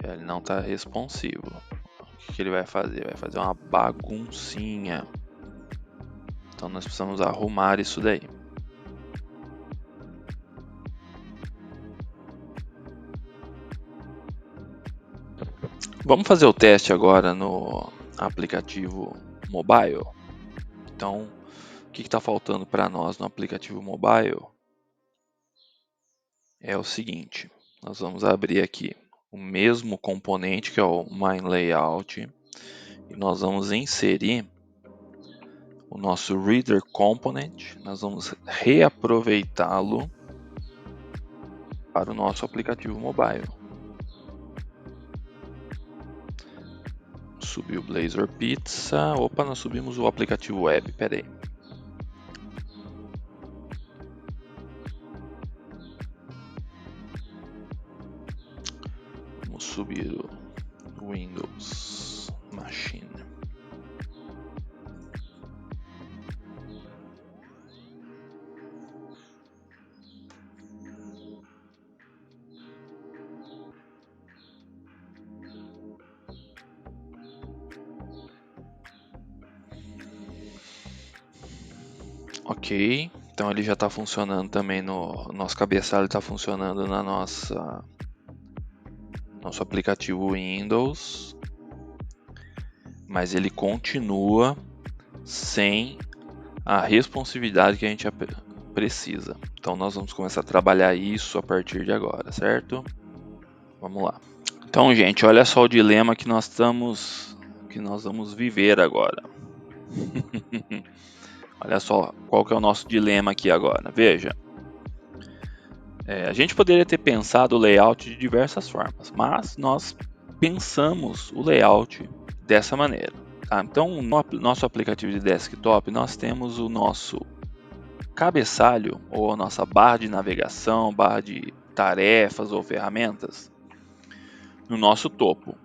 ele não está responsivo. O que ele vai fazer? Vai fazer uma baguncinha. Então nós precisamos arrumar isso daí. Vamos fazer o teste agora no aplicativo mobile. Então, o que está faltando para nós no aplicativo mobile é o seguinte. Nós vamos abrir aqui o mesmo componente que é o MindLayout e nós vamos inserir o nosso Reader Component. Nós vamos reaproveitá-lo para o nosso aplicativo mobile. Subiu o Blazor Pizza. Opa, nós subimos o aplicativo web. Pera aí. Vamos subir o Windows Machine. Ok, então ele já está funcionando também no nosso cabeçalho, está funcionando na nosso aplicativo Windows, mas ele continua sem a responsividade que a gente precisa. Então nós vamos começar a trabalhar isso a partir de agora, certo? Vamos lá. Então, gente, olha só o dilema que nós vamos viver agora. Olha só qual que é o nosso dilema aqui agora. Veja, a gente poderia ter pensado o layout de diversas formas, mas nós pensamos o layout dessa maneira. Tá? Então, no nosso aplicativo de desktop, nós temos o nosso cabeçalho, ou a nossa barra de navegação, barra de tarefas ou ferramentas, no nosso topo.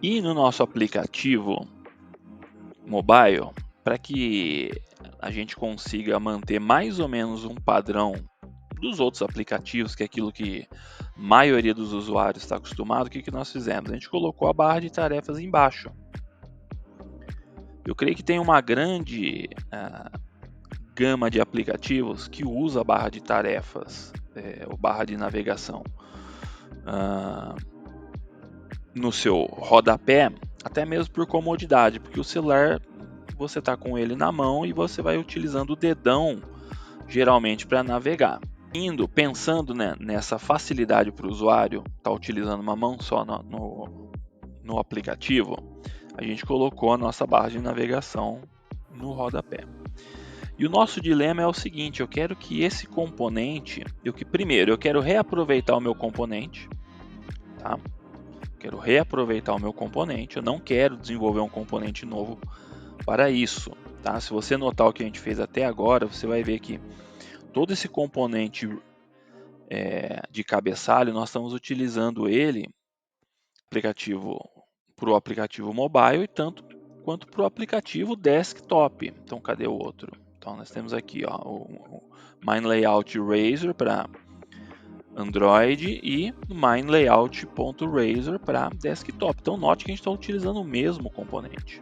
E no nosso aplicativo mobile, para que a gente consiga manter mais ou menos um padrão dos outros aplicativos, que é aquilo que a maioria dos usuários está acostumado, o que nós fizemos? A gente colocou a barra de tarefas embaixo. Eu creio que tem uma grande gama de aplicativos que usa a barra de tarefas, ou barra de navegação, no seu rodapé, até mesmo por comodidade, porque o celular você está com ele na mão e você vai utilizando o dedão geralmente para navegar. Pensando, né, nessa facilidade para o usuário estar utilizando uma mão só no aplicativo, a gente colocou a nossa barra de navegação no rodapé. E o nosso dilema é o seguinte: eu quero que esse componente, primeiro eu quero reaproveitar o meu componente, tá? Quero reaproveitar o meu componente, eu não quero desenvolver um componente novo para isso, tá? Se você notar o que a gente fez até agora, você vai ver que todo esse componente de cabeçalho, nós estamos utilizando ele para o aplicativo mobile e tanto quanto para o aplicativo desktop. Então, cadê o outro? Então, nós temos aqui o MindLayout Razor para Android e MindLayout.razor para desktop. Então, note que a gente está utilizando o mesmo componente.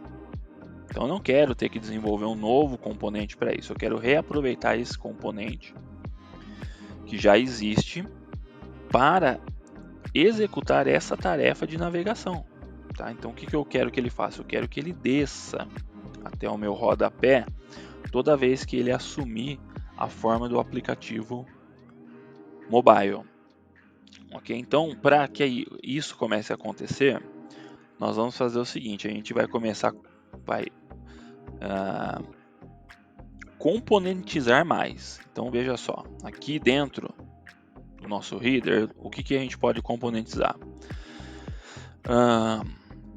Então, eu não quero ter que desenvolver um novo componente para isso. Eu quero reaproveitar esse componente que já existe para executar essa tarefa de navegação. Tá? Então, o que eu quero que ele faça? Eu quero que ele desça até o meu rodapé toda vez que ele assumir a forma do aplicativo mobile. Ok? Então, para que isso comece a acontecer, nós vamos fazer o seguinte: a gente vai começar, componentizar mais. Então, veja só, aqui dentro do nosso header, o que a gente pode componentizar?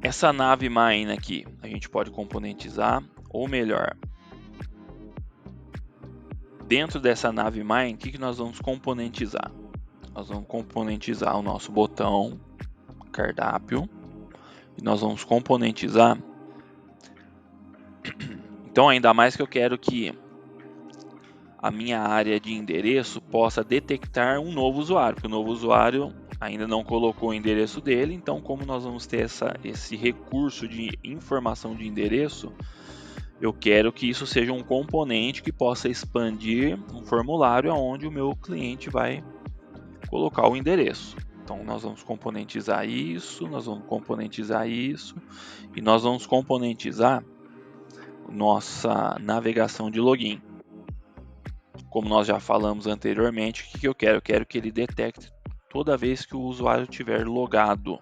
Essa nave mine aqui, a gente pode componentizar, ou melhor, dentro dessa nave mine, o que nós vamos componentizar? Nós vamos componentizar o nosso botão, cardápio, e nós vamos componentizar. Então, ainda mais que eu quero que a minha área de endereço possa detectar um novo usuário, porque o novo usuário ainda não colocou o endereço dele. Então, como nós vamos ter esse recurso de informação de endereço, eu quero que isso seja um componente que possa expandir um formulário onde o meu cliente vai colocar o endereço. Então, nós vamos componentizar isso, nós vamos componentizar isso, e nós vamos componentizar nossa navegação de login. Como nós já falamos anteriormente, o que eu quero? Eu quero que ele detecte toda vez que o usuário estiver logado.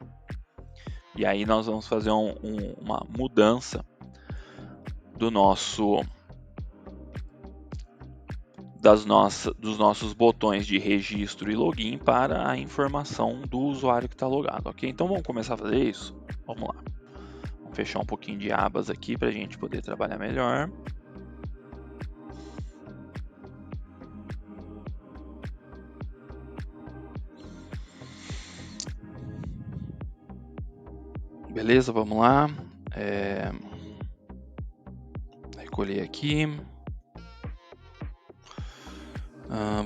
E aí nós vamos fazer uma mudança dos nossos botões de registro e login para a informação do usuário que está logado, ok? Então vamos começar a fazer isso? Vamos lá. Vamos fechar um pouquinho de abas aqui para a gente poder trabalhar melhor. Beleza, vamos lá. Recolher aqui.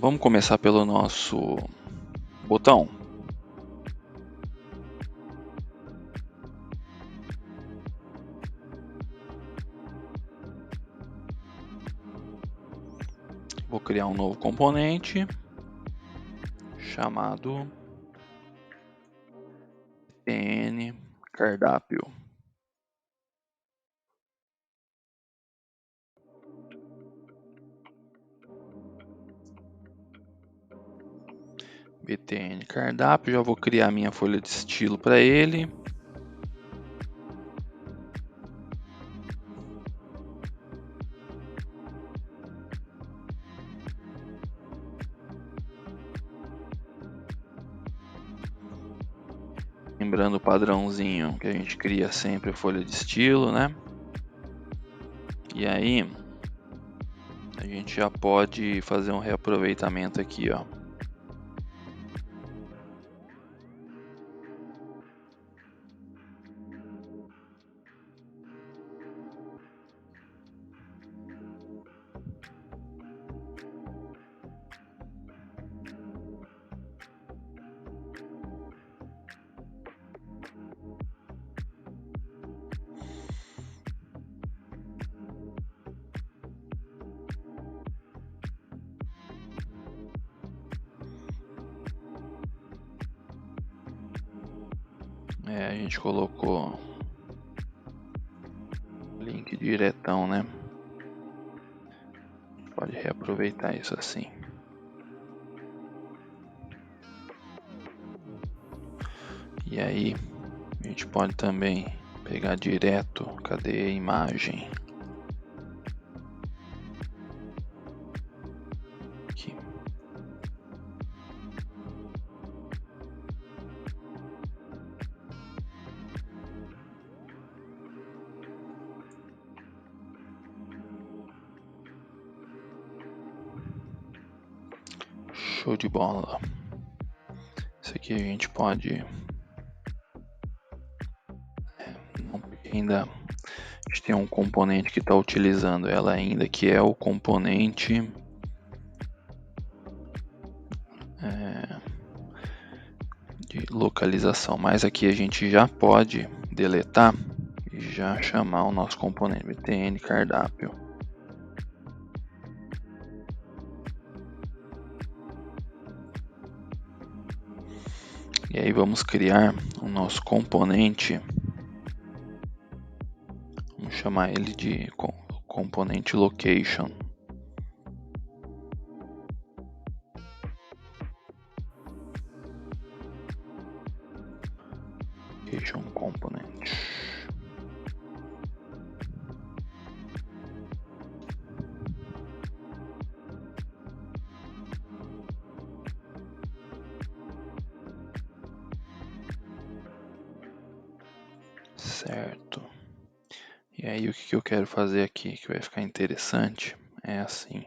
Vamos começar pelo nosso botão. Vou criar um novo componente chamado btn cardápio. btn cardápio, já vou criar minha folha de estilo para ele. Lembrando o padrãozinho que a gente cria sempre a folha de estilo, né? E aí a gente já pode fazer um reaproveitamento aqui, ó. A gente colocou link diretão, né? Pode reaproveitar isso assim. E aí, a gente pode também pegar direto, cadê a imagem? Aqui. Show de bola. Isso aqui a gente pode... Não, ainda a gente tem um componente que está utilizando ela ainda, que é o componente de localização, mas aqui a gente já pode deletar e já chamar o nosso componente btn cardápio. E aí vamos criar o nosso componente, vamos chamar ele de componente location. Location component. Certo. E aí o que eu quero fazer aqui que vai ficar interessante é assim.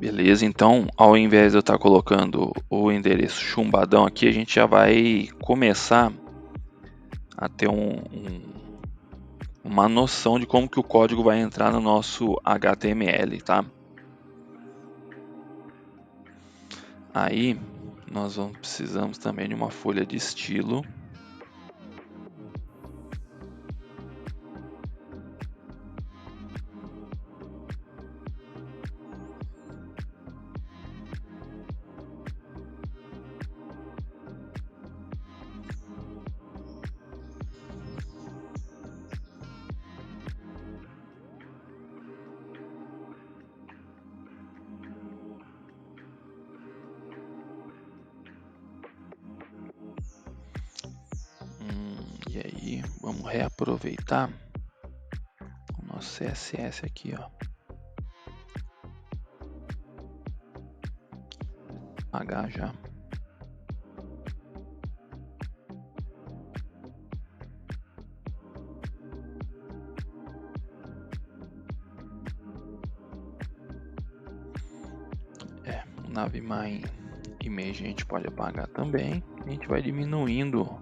Beleza, então ao invés de eu estar colocando o endereço chumbadão aqui, a gente já vai começar a ter uma noção de como que o código vai entrar no nosso HTML, tá? Aí nós precisamos também de uma folha de estilo. E aí vamos reaproveitar o nosso CSS aqui, ó. Apagar já. O navMine image a gente pode apagar também. A gente vai diminuindo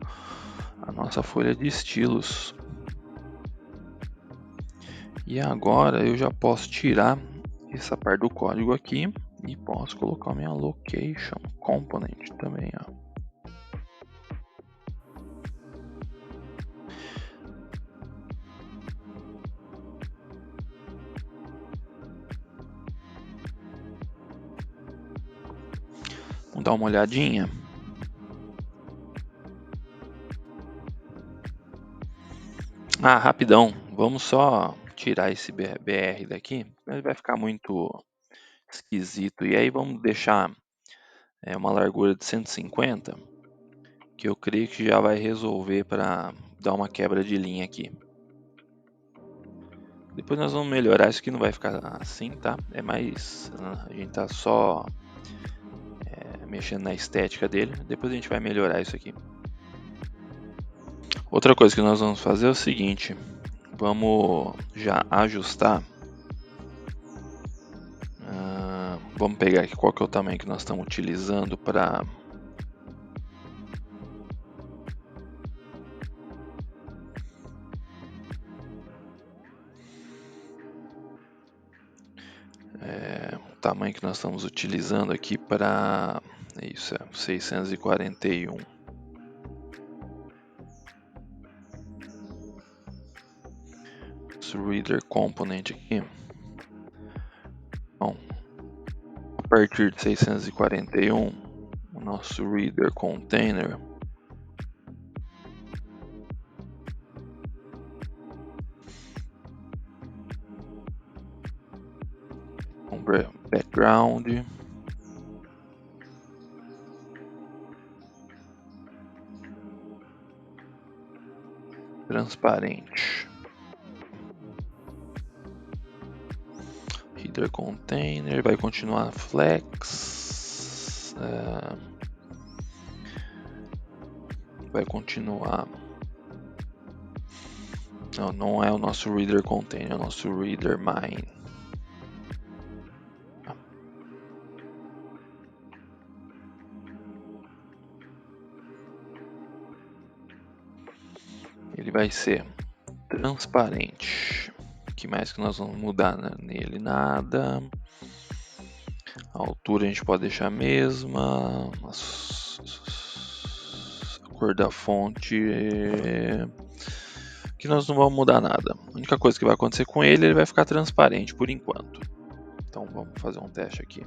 a nossa folha de estilos. E agora eu já posso tirar essa parte do código aqui e posso colocar minha location component também, ó. Vamos dar uma olhadinha. Rapidão, vamos só tirar esse BR daqui, ele vai ficar muito esquisito. E aí vamos deixar uma largura de 150 que eu creio que já vai resolver para dar uma quebra de linha aqui. Depois nós vamos melhorar, isso aqui não vai ficar assim, tá? É mais, a gente tá só mexendo na estética dele, depois a gente vai melhorar isso aqui. Outra coisa que nós vamos fazer é o seguinte, vamos já ajustar. Vamos pegar aqui qual que é o tamanho que nós estamos utilizando para o tamanho que nós estamos utilizando aqui para isso, 641. Esse reader component aqui. Bom, a partir de 641, o nosso reader container background, transparente, reader container vai continuar flex, vai continuar. Não é o nosso reader container, é o nosso reader mine. Ele vai ser transparente. O que mais que nós vamos mudar nele? Nada. A altura a gente pode deixar a mesma. A cor da fonte. Que nós não vamos mudar nada. A única coisa que vai acontecer com ele vai ficar transparente por enquanto. Então vamos fazer um teste aqui.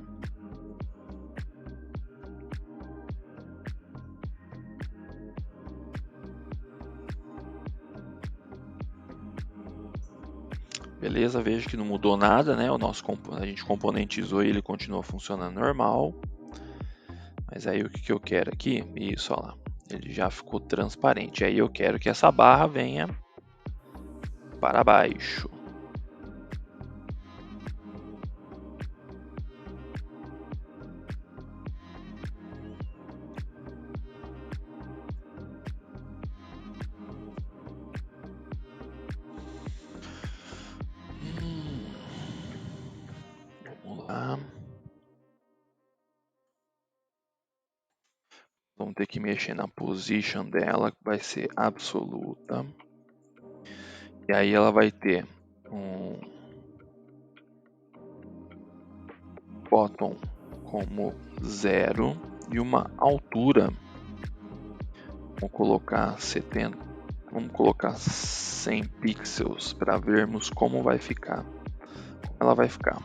Beleza, veja que não mudou nada, né? A gente componentizou e ele continua funcionando normal. Mas aí o que eu quero aqui? Isso, olha lá. Ele já ficou transparente. Aí eu quero que essa barra venha para baixo. Vamos lá. Vamos ter que mexer na position dela, que vai ser absoluta. E aí ela vai ter um bottom como 0 e uma altura. Vamos colocar 70. Vamos colocar 100 pixels para vermos como vai ficar. Como ela vai ficar.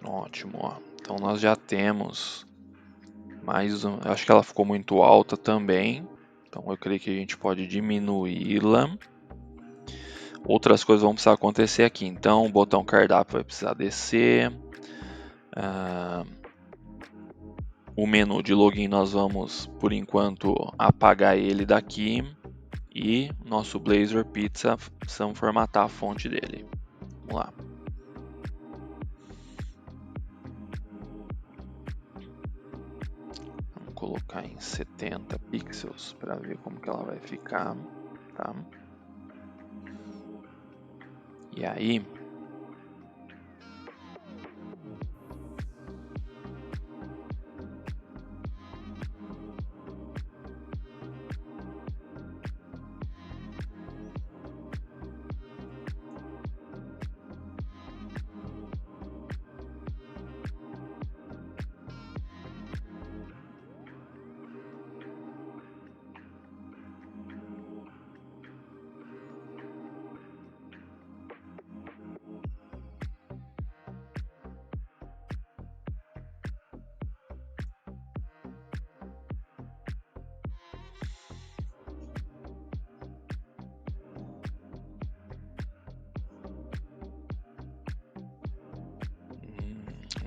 Ótimo, ó. Então nós já temos mais um. Eu acho que ela ficou muito alta também. Então eu creio que a gente pode diminuí-la. Outras coisas vão precisar acontecer aqui. Então o botão cardápio vai precisar descer. O menu de login nós vamos, por enquanto, apagar ele daqui. E nosso Blazor Pizza, precisamos formatar a fonte dele. Vamos lá. Vamos colocar em 70 pixels para ver como que ela vai ficar, tá? E aí,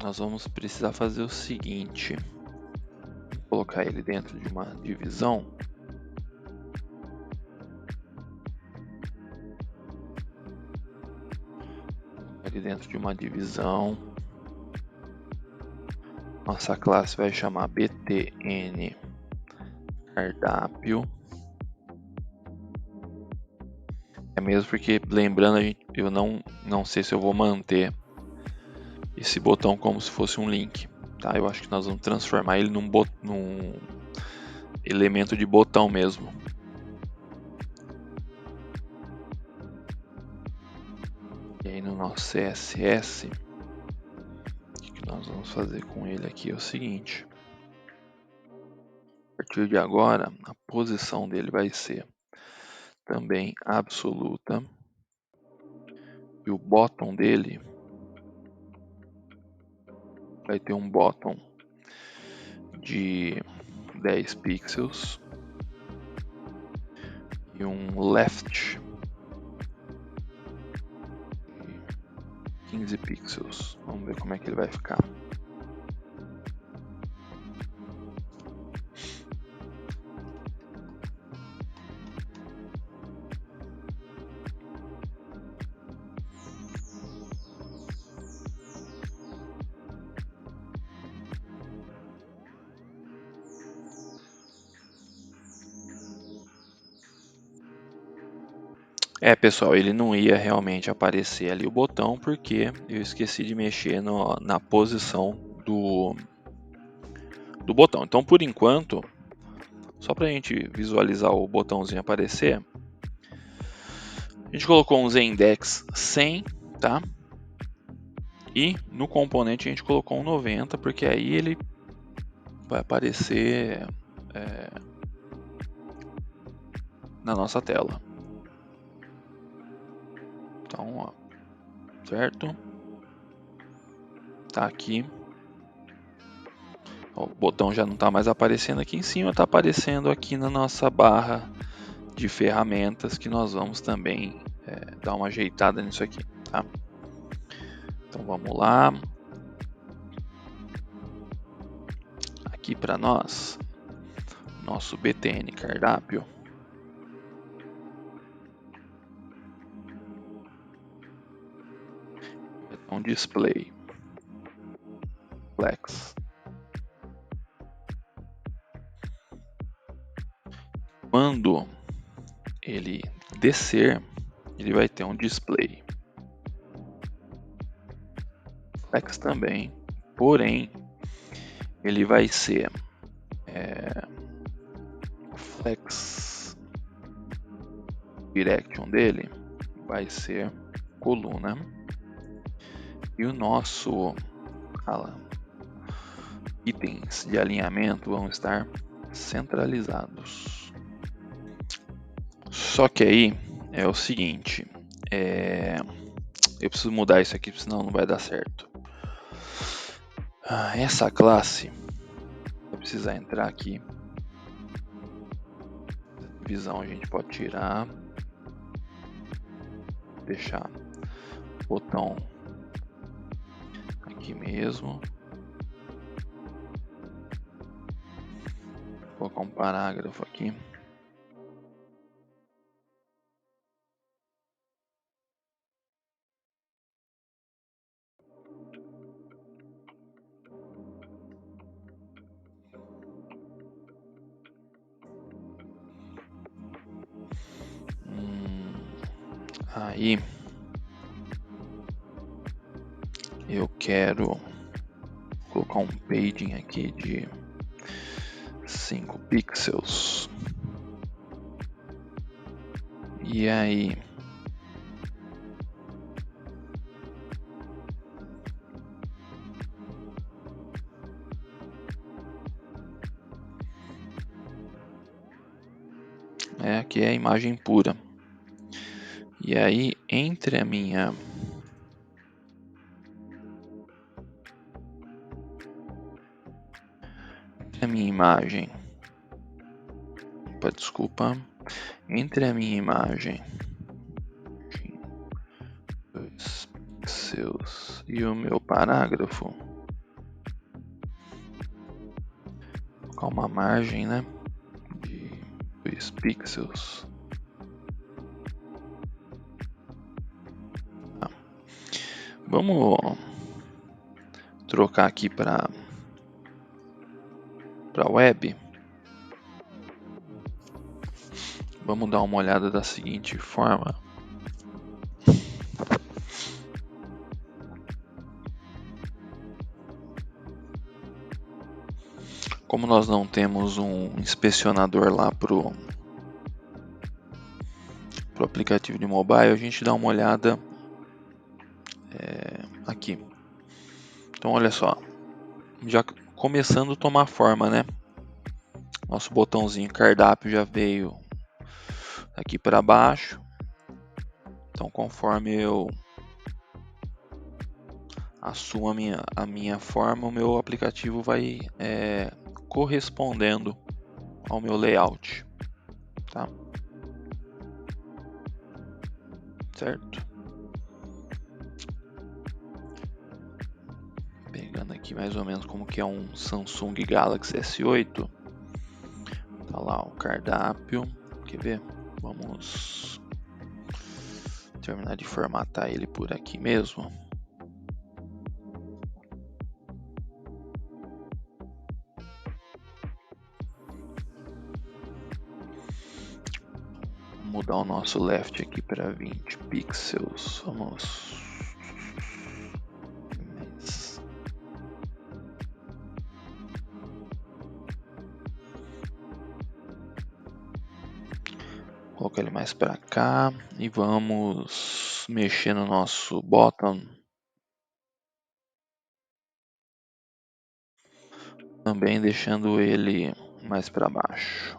nós vamos precisar fazer o seguinte: colocar ele dentro de uma divisão. Ele dentro de uma divisão. Nossa classe vai chamar btn cardápio. É mesmo porque, lembrando, eu não sei se eu vou manter esse botão como se fosse um link, tá? Eu acho que nós vamos transformar ele num elemento de botão mesmo. E aí no nosso CSS, o que nós vamos fazer com ele aqui é o seguinte: a partir de agora, a posição dele vai ser também absoluta, e o bottom dele vai ter um bottom de 10 pixels e um left de 15 pixels. Vamos ver como é que ele vai ficar. Pessoal, ele não ia realmente aparecer ali o botão porque eu esqueci de mexer na posição do botão. Então, por enquanto, só para a gente visualizar o botãozinho aparecer, a gente colocou um Zendex 100, tá? E no componente a gente colocou um 90, porque aí ele vai aparecer na nossa tela. Então, ó, certo? Tá aqui. Ó, o botão já não está mais aparecendo aqui em cima, está aparecendo aqui na nossa barra de ferramentas, que nós vamos também dar uma ajeitada nisso aqui, tá? Então vamos lá. Aqui para nós, nosso btn cardápio. Um display flex. Quando ele descer, ele vai ter um display flex também, porém ele vai ser flex direction dele vai ser coluna, e o nosso itens de alinhamento vão estar centralizados. Só que aí é o seguinte, eu preciso mudar isso aqui, senão não vai dar certo. Essa classe vai precisar entrar aqui. Divisão a gente pode tirar, deixar o botão aqui mesmo, vou colocar um parágrafo aqui. Aí eu quero colocar um padding aqui de 5 pixels. E aí aqui é a imagem pura. E aí entre a minha imagem, desculpa, entre a minha imagem 2 pixels e o meu parágrafo, colocar uma margem, né, de 2 pixels. Vamos trocar aqui para web. Vamos dar uma olhada da seguinte forma. Como nós não temos um inspecionador lá pro aplicativo de mobile, a gente dá uma olhada aqui. Então olha só, já começando a tomar forma, né? Nosso botãozinho cardápio já veio aqui para baixo. Então conforme eu assumo a minha forma, o meu aplicativo vai correspondendo ao meu layout, tá? Certo? Pegando aqui mais ou menos como que é um Samsung Galaxy S8. Tá lá o cardápio. Quer ver? Vamos terminar de formatar ele por aqui mesmo. Vou mudar o nosso left aqui para 20 pixels. Vamos. Colocar ele mais para cá e vamos mexer no nosso bottom. Também deixando ele mais para baixo.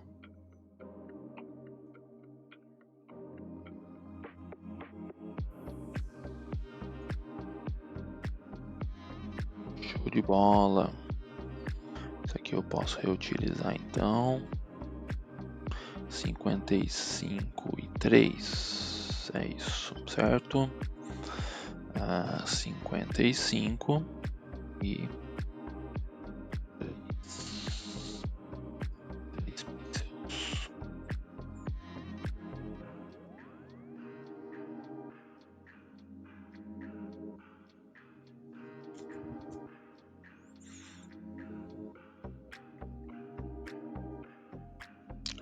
Show de bola. Isso aqui eu posso reutilizar então. 55,3. É isso, certo? 55 e 3 pixels.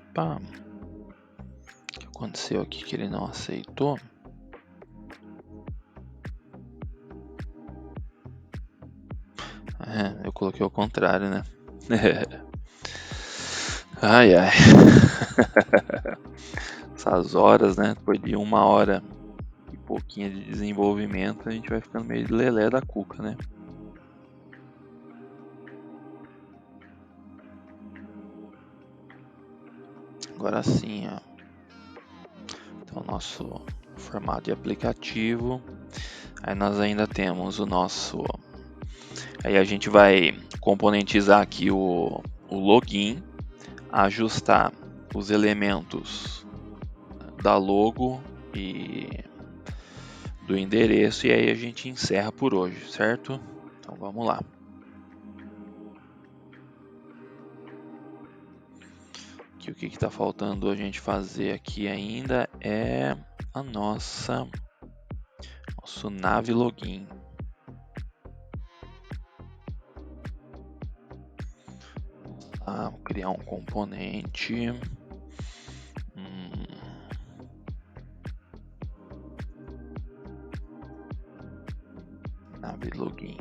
Opa. O que aconteceu aqui que ele não aceitou? Eu coloquei ao contrário, né? Ai, ai. Essas horas, né? Depois de 1 hora e pouquinho de desenvolvimento, a gente vai ficando meio lelé da cuca, né? Agora sim, ó. Então, nosso formato de aplicativo. Aí nós ainda temos o nosso. Aí a gente vai componentizar aqui o login, ajustar os elementos da logo e do endereço, e aí a gente encerra por hoje, certo? Então vamos lá. Aqui, o que está faltando a gente fazer aqui ainda é a nosso nav login. Vou criar um componente. Nav login.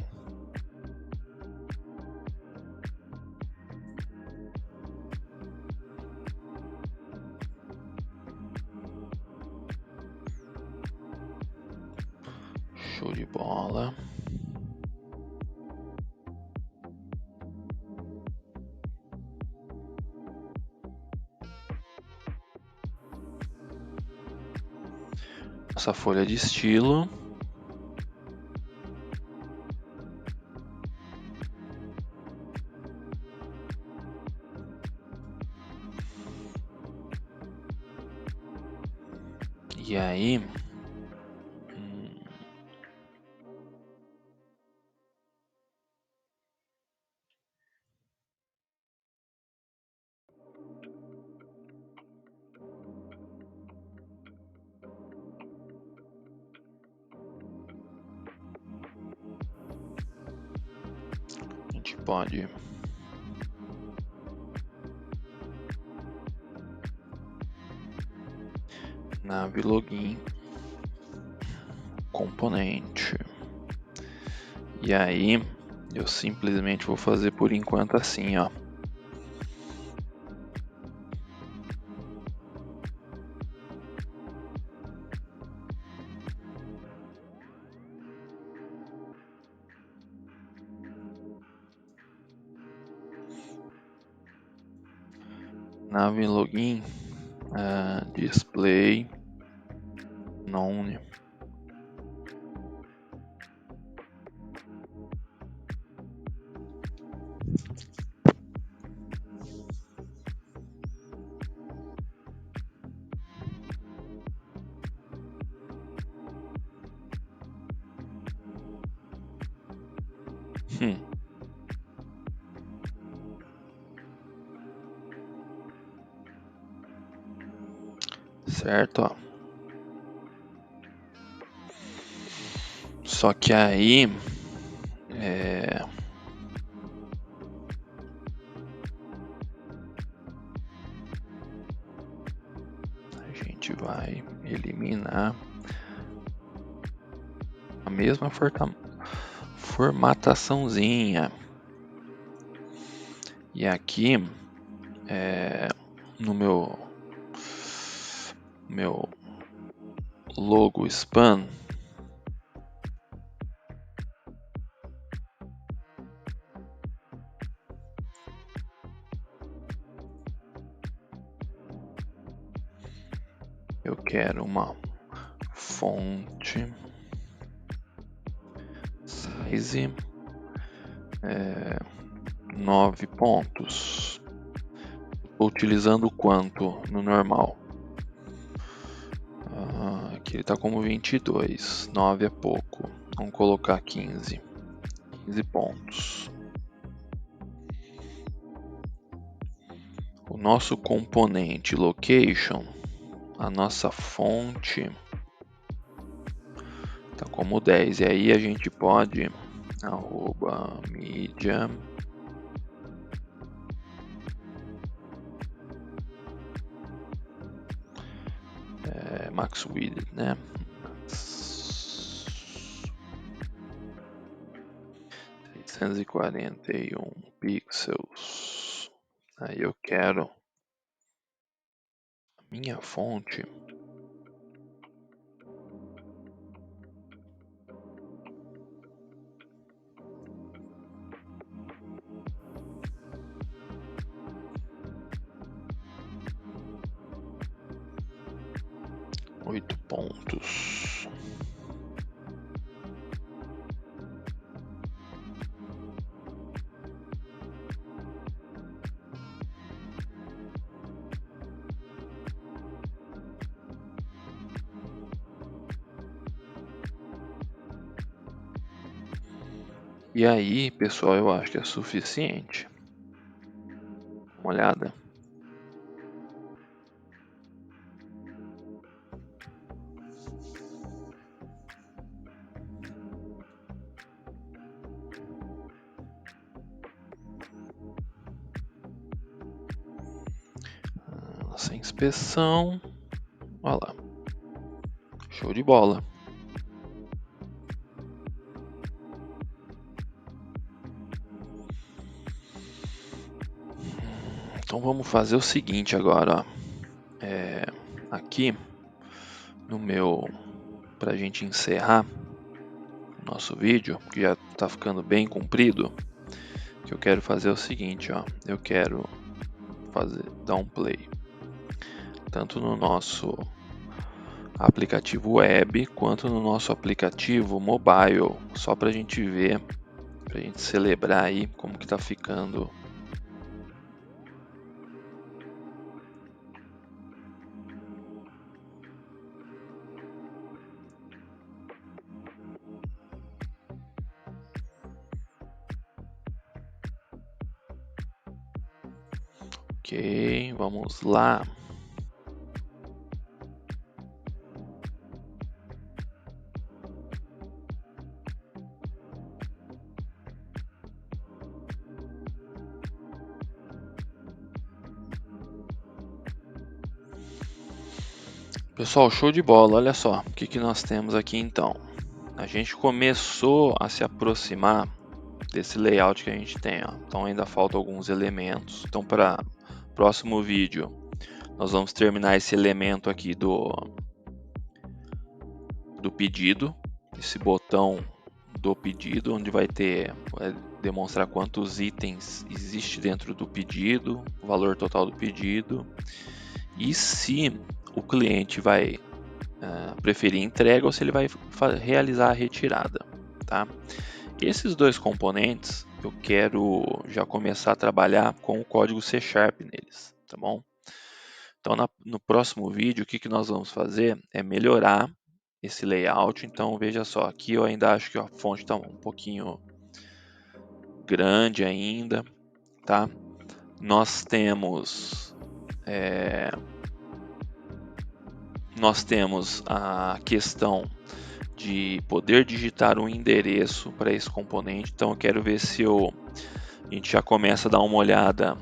Show de bola. Nossa folha de estilo. E aí, gente pode nav login componente. E aí eu simplesmente vou fazer por enquanto assim, ó. Nav login display none. Certo, ó. Só que aí a gente vai eliminar a mesma formataçãozinha. E aqui no meu logo span, eu quero uma fonte size 9 pontos. Estou utilizando quanto no normal? Aqui ele está como 22, 9 é pouco. Vamos colocar 15 pontos. O nosso componente location, a nossa fonte, tá como 10. E aí a gente pode @media max width, né? 641 pixels. Aí eu quero a minha fonte oito pontos. E aí, pessoal, eu acho que é suficiente. Uma olhada. Nossa inspeção. Olha lá. Show de bola. Então vamos fazer o seguinte agora, ó. Aqui no meu, pra gente encerrar o nosso vídeo, que já tá ficando bem comprido, que eu quero fazer o seguinte, ó. Eu quero dar um play tanto no nosso aplicativo web quanto no nosso aplicativo mobile, só pra gente ver, pra gente celebrar aí como que tá ficando. Ok, vamos lá. Pessoal, show de bola, olha só, o que nós temos aqui então. A gente começou a se aproximar desse layout que a gente tem, ó. Então ainda faltam alguns elementos. Então para o próximo vídeo, nós vamos terminar esse elemento aqui do pedido, esse botão do pedido, onde vai demonstrar quantos itens existe dentro do pedido, o valor total do pedido, e se o cliente vai preferir entrega ou se ele vai realizar a retirada, tá? Esses dois componentes eu quero já começar a trabalhar com o código C# neles, tá bom? Então no próximo vídeo o que nós vamos fazer é melhorar esse layout. Então veja só, aqui eu ainda acho que a fonte está um pouquinho grande ainda, tá? Nós temos a questão de poder digitar um endereço para esse componente. Então eu quero ver se a gente já começa a dar uma olhada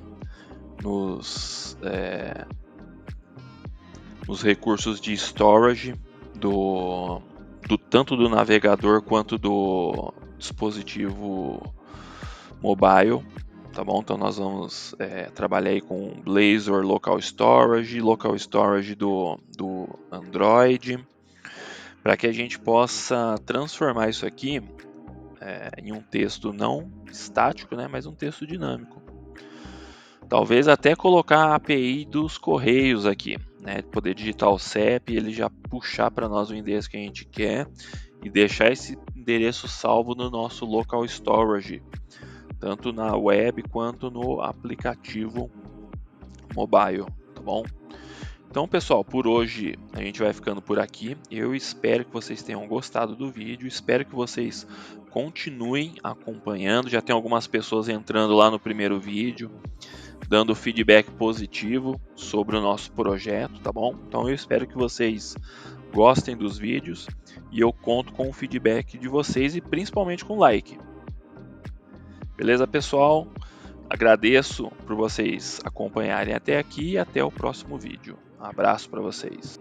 nos recursos de storage tanto do navegador quanto do dispositivo mobile, tá bom? Então nós vamos trabalhar aí com Blazor Local Storage do Android, para que a gente possa transformar isso aqui em um texto não estático, né, mas um texto dinâmico. Talvez até colocar a API dos Correios aqui, né, poder digitar o CEP e ele já puxar para nós o endereço que a gente quer e deixar esse endereço salvo no nosso local storage, tanto na web quanto no aplicativo mobile, tá bom? Então, pessoal, por hoje a gente vai ficando por aqui. Eu espero que vocês tenham gostado do vídeo, espero que vocês continuem acompanhando. Já tem algumas pessoas entrando lá no primeiro vídeo, dando feedback positivo sobre o nosso projeto, tá bom? Então eu espero que vocês gostem dos vídeos e eu conto com o feedback de vocês e principalmente com like. Beleza, pessoal? Agradeço por vocês acompanharem até aqui e até o próximo vídeo. Um abraço para vocês.